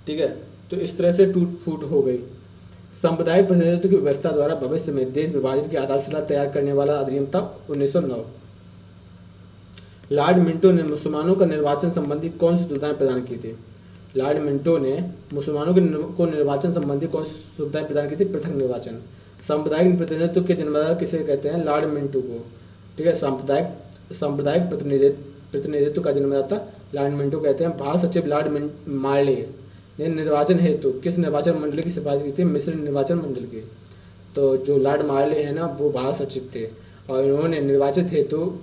ठीक है, तो इस तरह से टूट फूट हो गई। सांप्रदायिक प्रतिनिधित्व की व्यवस्था द्वारा भविष्य में देश विभाजन की आधारशिला तैयार करने वाला अधिनियम था 1909। लॉर्ड मिंटो ने मुसलमानों का निर्वाचन संबंधी कौन सी सुविधाएं प्रदान की थी? लॉर्ड मिंटो ने मुसलमानों को निर्वाचन संबंधी कौन सी सुविधाएं प्रदान की थी? पृथक निर्वाचन। सांप्रदायिक प्रतिनिधित्व के जन्मदाता किसे कहते हैं? लॉर्ड मिंटो को। ठीक है, सांप्रदायिक प्रतिनिधित्व का जन्मदाता लॉर्ड मिंटो कहते हैं। भारत सचिव लॉर्ड मार्ले ने निर्वाचन हेतु किस निर्वाचन मंडली की सिफारिश की थी? मिश्र निर्वाचन मंडल की। तो जो लॉर्ड मार्ले है ना, वो भारत सचिव थे और इन्होंने निर्वाचित हेतु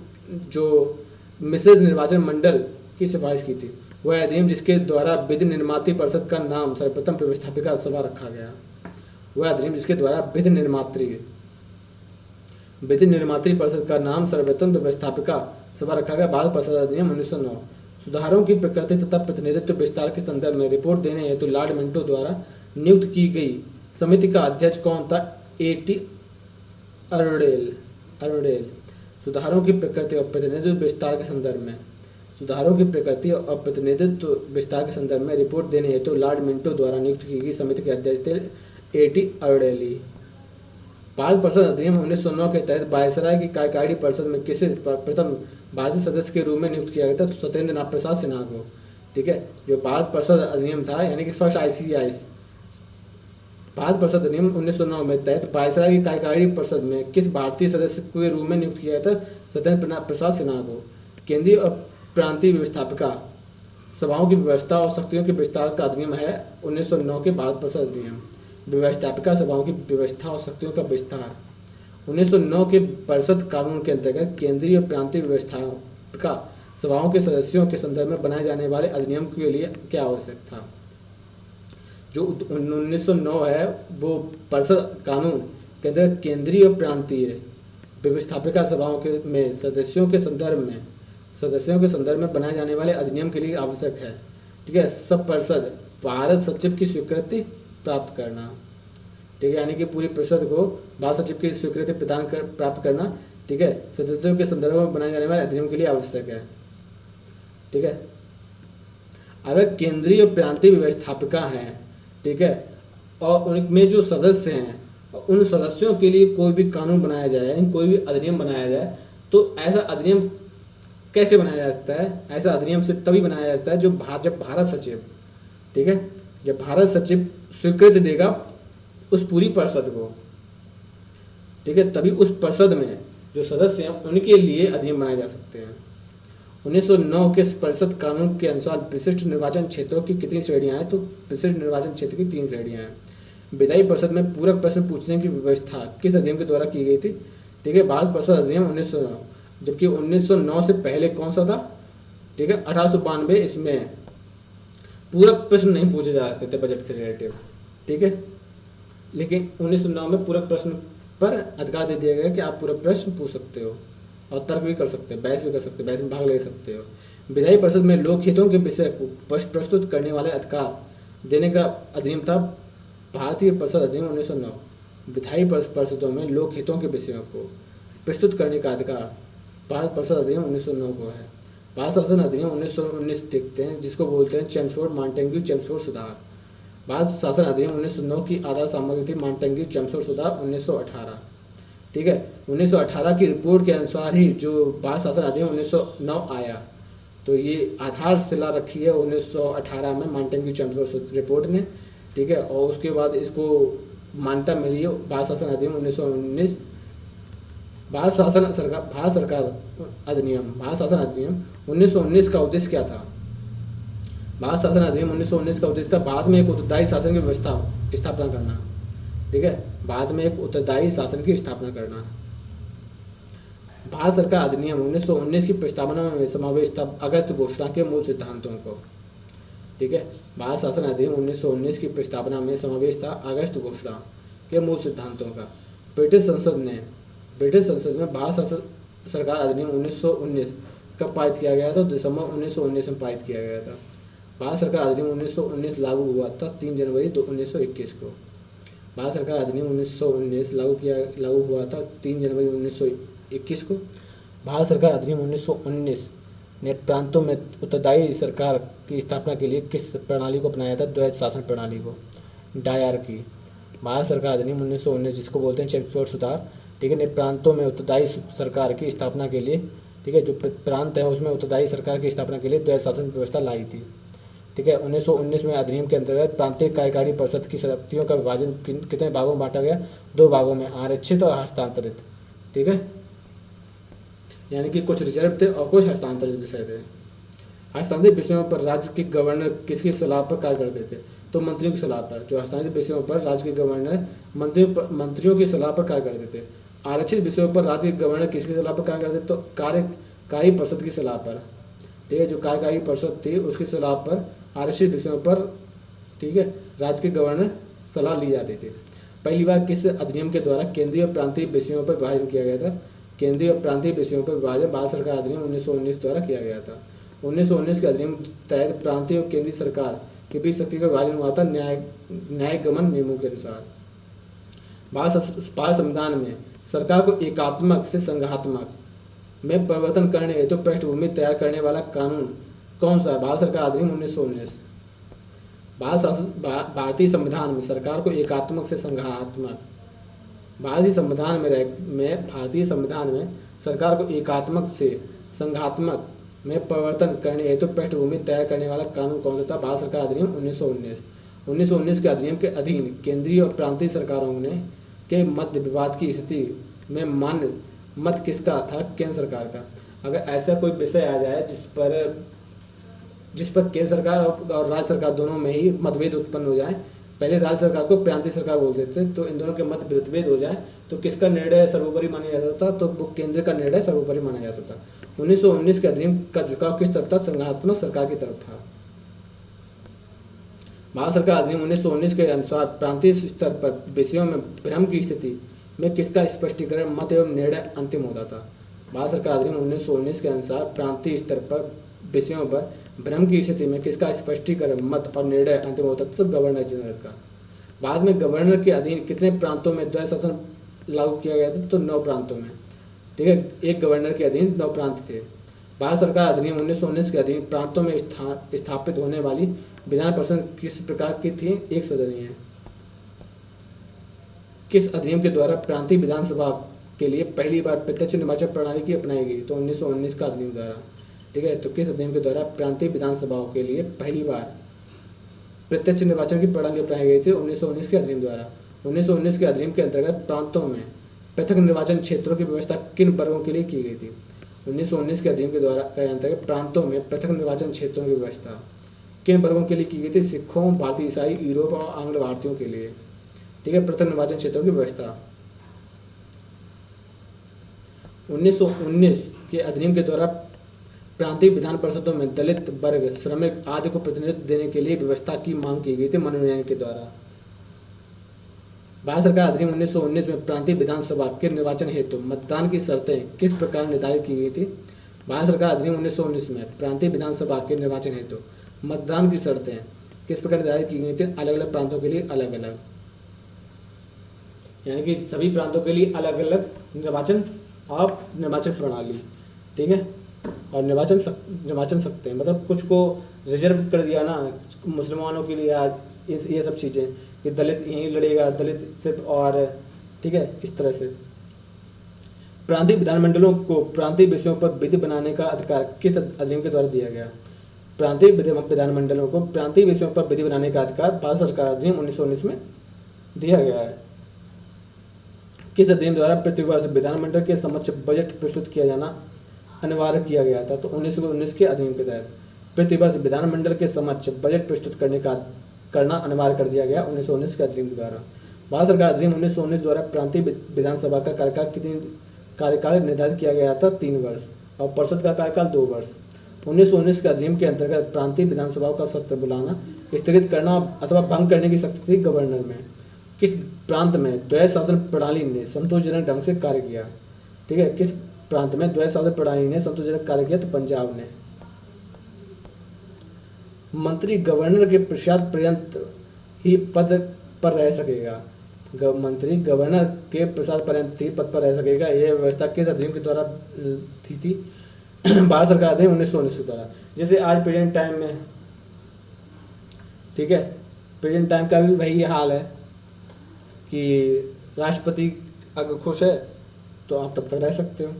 जो मिश्र निर्वाचन मंडल की सिफारिश की थी। वह अधिनियम जिसके द्वारा विधि निर्मात्री परिषद का नाम सर्वप्रथम व्यवस्थापिका सभा रखा गया। वह अधिनियम जिसके द्वारा विधि निर्मात्री परिषद का नाम सर्वप्रथम व्यवस्थापिका सभा रखा गया। भारत परिषद अधिनियम 1909। सुधारों की प्रकृति तथा प्रतिनिधित्व विस्तार के संदर्भ में रिपोर्ट देने हेतु लॉर्ड मिंटो द्वारा नियुक्त की गई समिति का अध्यक्ष कौन था? A.T. अरोडेल। सुधारों की प्रकृति और प्रतिनिधित्व विस्तार के संदर्भ में रिपोर्ट देने हेतु लॉर्ड मिंटो द्वारा नियुक्त की गई समिति के अध्यक्ष थे A.T. अरोडेल। भारत परिषद अधिनियम 1909 के तहत वायसराय की कार्यकारी परिषद में किसे प्रथम भारतीय सदस्य के रूप में नियुक्त किया गया था? तो सत्येंद्र नाथ प्रसाद सिन्हा को। ठीक है, जो भारत परिषद अधिनियम था, यानी कि फर्स्ट ICIS भारत परिषद अधिनियम 1909 में तहत वायसराय की कार्यकारी परिषद में किस भारतीय सदस्य के रूप में नियुक्त किया गया था? सत्येंद्र प्रसाद सिन्हा को। केंद्रीय और प्रांतीय व्यवस्थापिका सभाओं की व्यवस्था और शक्तियों के विस्तार का अधिनियम है 1909 के भारत परिषद अधिनियम। व्यवस्थापिका सभाओं की व्यवस्था और शक्तियों का विस्तार 1909 के परिषद कानून के अंतर्गत केंद्रीय और प्रांतीय व्यवस्थापिका सभाओं के सदस्यों के संदर्भ में बनाए जाने वाले अधिनियम के लिए क्या आवश्यक था? जो 1909 है वो परिषद कानून के अंतर्गत केंद्रीय और प्रांतीय व्यवस्थापिका सभाओं के में सदस्यों के संदर्भ में बनाए जाने वाले अधिनियम के लिए आवश्यक है। ठीक है, सब परिषद भारत सचिव की स्वीकृति प्राप्त करना। ठीक है, यानी कि पूरी परिषद को भारत सचिव की स्वीकृति प्राप्त करना। ठीक है, सदस्यों के संदर्भ में बनाए जाने वाले अधिनियम के लिए आवश्यक है। ठीक है, अगर केंद्रीय और प्रांतीय व्यवस्थापिका हैं, ठीक है, और उनमें जो सदस्य हैं, उन सदस्यों के लिए कोई भी कानून बनाया जाए, कोई भी अधिनियम बनाया जाए, तो ऐसा अधिनियम कैसे बनाया जाता है? ऐसा अधिनियम सिर्फ तभी बनाया जाता है जब भारत सचिव, ठीक है, जब भारत सचिव स्वीकृति देगा उस पूरी परिषद को। ठीक है, तभी उस परिषद में जो सदस्य हैं उनके लिए अधिनियम बनाए जा सकते हैं। 1909 के परिषद कानून के अनुसार विशिष्ट निर्वाचन क्षेत्रों की कितनी श्रेणियां हैं? तो विशिष्ट निर्वाचन क्षेत्र की 3 श्रेणियां हैं। विधायी परिषद में पूरक प्रश्न पूछने की व्यवस्था किस अधिनियम के द्वारा की गई थी? ठीक है, भारत परिषद अधिनियम 1909। जबकि 1909 से पहले कौन सा था? ठीक है, 1892, इसमें पूरक प्रश्न नहीं पूछे जा सकते थे बजट से रिलेटेड। ठीक है, लेकिन 1909 में पूरक प्रश्न पर अधिकार दे दिया गया कि आप पूरक प्रश्न पूछ सकते हो और तर्क भी कर सकते हो, बहस भी कर सकते हो, बहस में भाग ले सकते हो। विधायी परिषद में लोक हितों के विषय को प्रस्तुत करने वाले अधिकार देने का अधिनियम था भारतीय परिषद अधिनियम 1909। विधायी परिषदों में लोक हितों के विषयों को प्रस्तुत करने का अधिकार भारत परिषद अधिनियम 1909 को है। भारत शासन अधिनियम 1919 देखते हैं, जिसको बोलते हैं चेम्सफोर्ड सुधार। भारत शासन अधिनियम 1909 की आधार सामग्री थी मॉन्टेग्यू चेम्सफोर्ड सुधार 1918। ठीक है, 1918 की रिपोर्ट के अनुसार ही जो भारत शासन अधिनियम 1909 आया, तो ये आधारशिला रखी है 1918 में मॉन्टेग्यू चेम्सफोर्ड रिपोर्ट ने। ठीक है, और उसके बाद इसको मान्यता मिली है भारत शासन अधिनियम 1919। भारत शासन अधिनियम 1919 का उद्देश्य क्या था? भारत शासन अधिनियम 1919 का उद्देश्य था भारत में एक उत्तरदायी शासन की व्यवस्था स्थापना करना। ठीक है, भारत में एक उत्तरदायी शासन की स्थापना करना। भारत सरकार अधिनियम 1919 की प्रस्तावना में समावेश था अगस्त घोषणा के मूल सिद्धांतों को। ठीक है, भारत शासन अधिनियम 1919 की प्रस्तावना में समावेश था अगस्त घोषणा के मूल सिद्धांतों का। ब्रिटिश संसद में भारत सरकार अधिनियम 1919 कब पारित किया गया था? दिसंबर 1919 में पारित किया गया था। भारत सरकार अधिनियम 1919 लागू हुआ था 3 जनवरी 1921 को। भारत सरकार अधिनियम 1919 लागू हुआ था 3 जनवरी 1921 को। भारत सरकार अधिनियम 1919 ने प्रांतों में उत्तरदायी सरकार की स्थापना के लिए किस प्रणाली को अपनाया था? द्वैत शासन प्रणाली को, डायरकी। भारत सरकार अधिनियम 1919 जिसको बोलते हैं चैंपियन सुधार, ठीक है, ने प्रांतों में उत्तरदायी सरकार की स्थापना के लिए, ठीक है, जो प्रांत है उसमें उत्तरदायी सरकार की स्थापना के लिए द्वैत शासन व्यवस्था लाई थी। ठीक है, 1919 में अधिनियम के अंतर्गत प्रांतीय कार्यकारी परिषद की शक्तियों का विभाजन कितने भागों में बांटा गया? 2 भागों में, आरक्षित और हस्तांतरित। ठीक है, यानी कि कुछ रिजर्व थे और कुछ हस्तांतरित विषय थे। हस्तांतरित विषयों पर राज्य के गवर्नर किसकी सलाह पर कार्य करते थे? तो मंत्रियों की सलाह पर। जो हस्तांतरित विषयों पर राज्य के गवर्नर मंत्रियों की सलाह पर कार्य करते थे। आरक्षित विषयों पर राज्य के गवर्नर किसकी सलाह पर कार्य करते थे? तो कार्यकारी परिषद की सलाह पर। ठीक है, जो कार्यकारी परिषद थी उसकी सलाह पर आरक्षित विषयों पर, ठीक है, राज्य के गवर्नर सलाह ली जाती थी। पहली बार किस अधिनियम के द्वारा केंद्रीय और प्रांतीय विषयों पर विभाजन किया गया था? केंद्रीय और प्रांतीय विषयों पर विभाजन भारत सरकार अधिनियम 1919 द्वारा किया गया था। 1919 के अधिनियम तहत प्रांतीय और केंद्रीय सरकार के बीच शक्ति का विभाजन हुआ था न्यायगमन नियमों के अनुसार। भारत संविधान में सरकार को एकात्मक से संघात्मक में परिवर्तन करने हेतु पृष्ठभूमि तैयार करने वाला कानून कौन सा है? भारत सरकार अधिनियम 1919। भारतीय संविधान में सरकार को एकात्मक से संघात्मक, भारतीय संविधान में सरकार को एकात्मक से संघात्मक में परिवर्तन करने हेतु पृष्ठभूमि तैयार करने वाला कानून कौन सा था? भारत सरकार अधिनियम 1919। 1919 के अधिनियम के अधीन केंद्रीय और प्रांतीय सरकारों ने के मध्य विवाद की स्थिति में मान्य मत किसका था? केंद्र सरकार का। अगर ऐसा कोई विषय आ जाए जिस पर केंद्र सरकार और राज्य सरकार दोनों में ही मतभेद उत्पन्न हो जाए, पहले राज्य सरकार को प्रांतीय सरकार बोलते थे, तो इन दोनों के मतभेद हो जाए तो किसका निर्णय सर्वोपरि माना जाता था? तो वो केंद्र का निर्णय सर्वोपरि माना जाता था। 1919 के अधिनियम का झुकाव किस तरफ था? संघात्मक सरकार की तरफ था। भारत सरकार अधिनियम 1919 के अनुसार प्रांतीय स्तर पर विषयों में भ्रम की स्थिति में किसका स्पष्टीकरण, मत एवं निर्णय अंतिम होता था? भारत सरकार अधिनियम 1919 के अनुसार प्रांतीय स्तर पर विषयों पर भ्रम की स्थिति में किसका स्पष्टीकरण, मत और निर्णय अंतिम होता था? तो गवर्नर जनरल का। बाद में गवर्नर के अधीन कितने प्रांतों में द्वैत शासन लागू किया गया था? तो 9 प्रांतों में। ठीक है, एक गवर्नर के अधीन 9 प्रांत थे। भारत सरकार अधिनियम 1919 के अधीन प्रांतों में स्थापित होने वाली विधान परिषद किस प्रकार की थी? 1 सदनीय। किस अधिनियम के द्वारा प्रांतीय विधानसभा के लिए पहली बार प्रत्यक्ष निर्वाचन प्रणाली की अपनाई गई? तो 1919 का अधिनियम द्वारा। ठीक है, तो किस अधिनियम के द्वारा प्रांतीय विधानसभाओं के लिए पहली बार प्रत्यक्ष निर्वाचन की प्रणाली अपनाई गई थी? 1919 के अधिनियम द्वारा। 1919 के अधिनियम के अंतर्गत प्रांतों में पृथक निर्वाचन क्षेत्रों की व्यवस्था किन वर्गों के लिए की गई थी? 1919 के अधिनियम के द्वारा के अंतर्गत प्रांतों में पृथक निर्वाचन क्षेत्रों की व्यवस्था किन वर्गों के लिए की गई थी? सिखों, भारतीय ईसाई, यूरोप और आंग्ल भारतीयों के लिए। ठीक है, पृथक निर्वाचन क्षेत्रों की व्यवस्था। 1919 के अधिनियम के द्वारा प्रांतीय विधान परिषदों में दलित वर्ग, श्रमिक आदि को प्रतिनिधित्व देने के लिए व्यवस्था की मांग की गई थी मनोनयन के द्वारा। भारत सरकार अधिनियम 1919 में प्रांतीय विधानसभा के निर्वाचन हेतु मतदान की शर्तें किस प्रकार निर्धारित की गई थी? भारत सरकार अधिनियम 1919 में प्रांतीय विधानसभा के निर्वाचन हेतु मतदान की शर्तें किस प्रकार निर्धारित की गई थी? अलग अलग प्रांतों के लिए अलग अलग, यानी कि सभी प्रांतों के लिए अलग अलग निर्वाचन और निर्वाचन प्रणाली। ठीक है, और निर्वाचन सकते हैं, मतलब कुछ को रिजर्व कर दिया ना मुसलमानों के लिए आज ये सब चीज़ें कि दलित यहीं लड़ेगा, दलित सिर्फ, और ठीक है इस तरह से। प्रांतीय विधानमंडलों को प्रांतीय विषयों पर विधि बनाने का अधिकार किस अधिनियम के द्वारा दिया गया? प्रांतीय विधानमंडलों को प्रांतीय विषयों पर विधि बनाने का अधिकार भारत सरकार अधिनियम 1919 में दिया गया है। किस अधिनियम द्वारा प्रतिवर्ष विधानमंडल के समक्ष बजट प्रस्तुत किया जाना अनिवार्य किया गया था? तो 1919 के अधिनियम के तहत प्रतिवर्ष विधानमंडल के समक्ष बजट प्रस्तुत करना अनिवार्य कर दिया गया 1919 के अधिनियम द्वारा। भारत सरकार अधिनियम 1919 द्वारा प्रांतीय विधानसभा का कार्यकाल कितनी कार्यकाल निर्धारित किया गया था 3 वर्ष और परिषद का कार्यकाल 2 वर्ष। 1919 के अधिनियम के अंतर्गत प्रांतीय विधानसभाओं का सत्र बुलाना, स्थगित करना अथवा भंग करने की शक्ति थी गवर्नर में। किस प्रांत में द्वैध शासन प्रणाली ने संतोषजनक ढंग से कार्य किया? ठीक है, किस प्रांत में द्वैध शासन प्रणाली ने संतोषजनक कार्य किया? तो पंजाब ने। मंत्री गवर्नर के प्रसाद पर्यंत ही पद पर रह सकेगा। मंत्री गवर्नर के प्रसाद पर्यंत ही पद पर रह सकेगा। यह व्यवस्था किस अधिनियम के द्वारा थी? भारत सरकार अधिनियम 1919 के द्वारा। जैसे आज प्रेजेंट टाइम में, ठीक है, प्रेजेंट टाइम का भी वही हाल है कि राष्ट्रपति अगर खुश है तो आप तब तक रह सकते हो।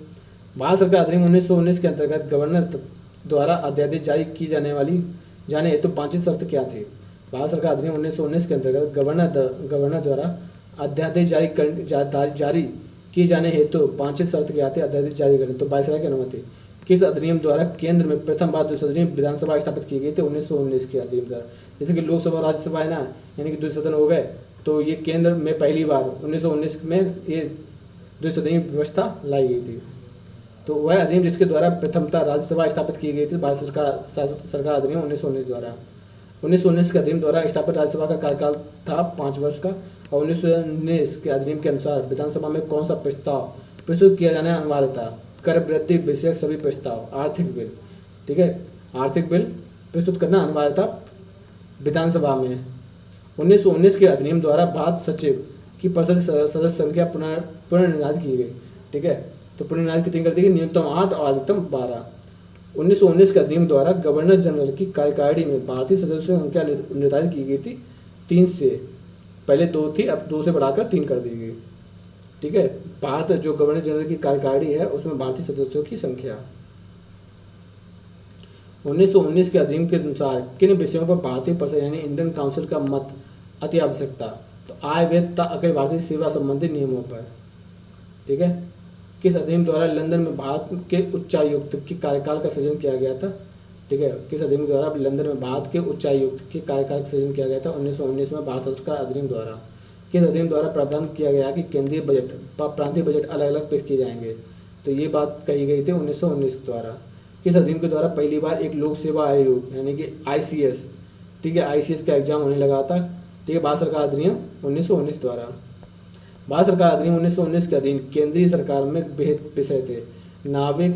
भारत सरकार अधिनियम 1919 के अंतर्गत गवर्नर द्वारा अध्यादेश जारी की जाने हेतु वांछित शर्त क्या थी? भारत सरकार अधिनियम 1919 के अंतर्गत गवर्नर द्वारा अध्यादेश जारी किए जाने हेतु वांछित शर्त क्या थी? अध्यादेश जारी करने, तो वायसराय की अनुमति। किस अधिनियम द्वारा केंद्र में प्रथम बार द्विसदनीय विधानसभा स्थापित की गई थी? 1919 के अधिनियम द्वारा। जैसे कि लोकसभा और राज्यसभा है ना, यानी कि द्विसदन हो गए, तो ये केंद्र में पहली बार 1919 में ये द्विसदनीय व्यवस्था लाई गई थी। तो वह अधिनियम जिसके द्वारा प्रथमतः राज्यसभा स्थापित की गई थी भारत सरकार अधिनियम 1919 द्वारा। 1919 के अधिनियम द्वारा स्थापित राज्यसभा का कार्यकाल था 5 वर्ष का। और 1919 के अधिनियम के अनुसार विधानसभा में कौन सा प्रस्ताव प्रस्तुत किया जाना अनिवार्य था? कर वृद्धि विषयक सभी प्रस्ताव, आर्थिक बिल, ठीक है, आर्थिक बिल प्रस्तुत करना अनिवार्य था विधानसभा में। 1919 के अधिनियम द्वारा भारत सचिव की परिषद सदस्य संख्या पुनर्निर्धारित की गई, ठीक है, तो पुनर्निर्धारित कितनी कर दी गई? न्यूनतम 8 और अधिकतम 12। 1919 के अधिनियम द्वारा गवर्नर जनरल की कार्यकारिणी में भारतीय सदस्यों की संख्या निर्धारित की गई थी 3 से, पहले 2 थी, अब 2 से बढ़ाकर 3 कर दी गई, ठीक है। भारत जो गवर्नर जनरल की कार्यकारिणी है उसमें भारतीय सदस्यों की संख्या। 1919 के अधिनियम के अनुसार किन विषयों पर भारतीय परिषद यानी इंडियन काउंसिल का मत अति आवश्यकता? तो आय व्यय तथा अखिल भारतीय सेवा संबंधी नियमों पर, ठीक है। किस अधिनियम द्वारा लंदन में भारत के उच्चायुक्त के कार्यकाल का सृजन किया गया था? ठीक है, किस अधिनियम द्वारा लंदन में भारत के उच्चायुक्त के कार्यकाल का सृजन किया गया था? 1919 में भारत सरकार अधिनियम द्वारा। किस अधिनियम द्वारा प्रावधान किया गया कि केंद्रीय बजट व प्रांतीय बजट अलग अलग पेश किए जाएंगे? तो ये बात कही गई थी 1919 द्वारा। किस अधिनियम के द्वारा पहली बार एक लोक सेवा आयोग यानी कि ICS, ठीक है, ICS का एग्जाम होने लगा था, ठीक है, भारत सरकार अधिनियम 1919 द्वारा। भारत सरकार अधिनियम 1919 के अधीन केंद्रीय सरकार में विहित विषय थे नाविक,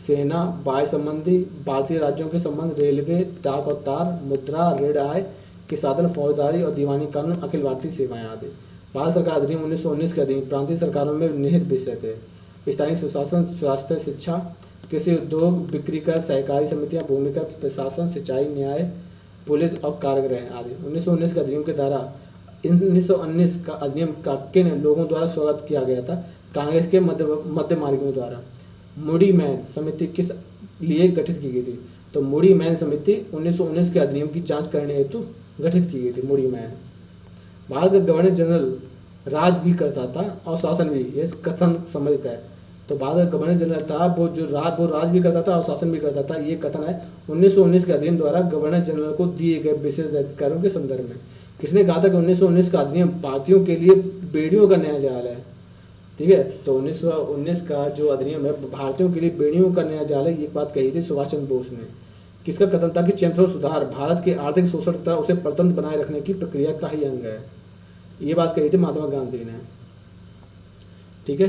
सेना, वायु संबंधी, भारतीय राज्यों के संबंध, रेलवे, डाक और तार, मुद्रा, ऋण आय के साधन, फौजदारी और दीवानी कानून, अखिल भारतीय सेवाएं आदि। भारत सरकार अधिनियम 1919 के अधीन प्रांतीय सरकारों में निहित विषय थे स्थानीय सुशासन, स्वास्थ्य, शिक्षा, कृषि, उद्योग, बिक्री कर, सहकारी समितियां, भूमि कर, प्रशासन, सिंचाई, न्याय, पुलिस और कारागृह आदि। 1919 के अधिनियम के द्वारा 1919 का अधिनियम का किन लोगों द्वारा स्वागत किया गया था? कांग्रेस के मध्य मार्गियों द्वारा। मूडी मैन समिति किस लिए गठित की गई थी? तो मूडी मैन समिति 1919 के अधिनियम की जांच करने हेतु गठित की गई थी। Moody man. भारत का गवर्नर जनरल राज भी करता था और शासन भी, यह कथन सम्मिलित है। तो भारत का गवर्नर जनरल था वो राज भी करता था और शासन भी करता था, ये कथन है 1919 के अधिनियम द्वारा गवर्नर जनरल को दिए गए विशेष अधिकारों के संदर्भ में। किसने कहा था कि 1919 का अधिनियम भारतीयों के लिए बेड़ियों का नया जाल है? ठीक है, तो 1919 का जो अधिनियम है भारतीयों के लिए बेड़ियों का नया जाल है, ये बात कही थी सुभाष चंद्र बोस ने। किसका कथन था कि चैम्फोर सुधार भारत के आर्थिक शोषण तथा उसे परतंत्र बनाए रखने की प्रक्रिया का ही अंग है, ये बात कही थी महात्मा गांधी ने। ठीक है,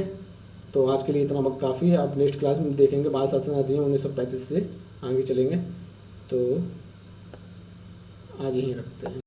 तो आज के लिए इतना काफ़ी है। आप नेक्स्ट क्लास में देखेंगे भारत शासन अधिनियम 1935 से आगे चलेंगे, तो आज यहीं रखते हैं।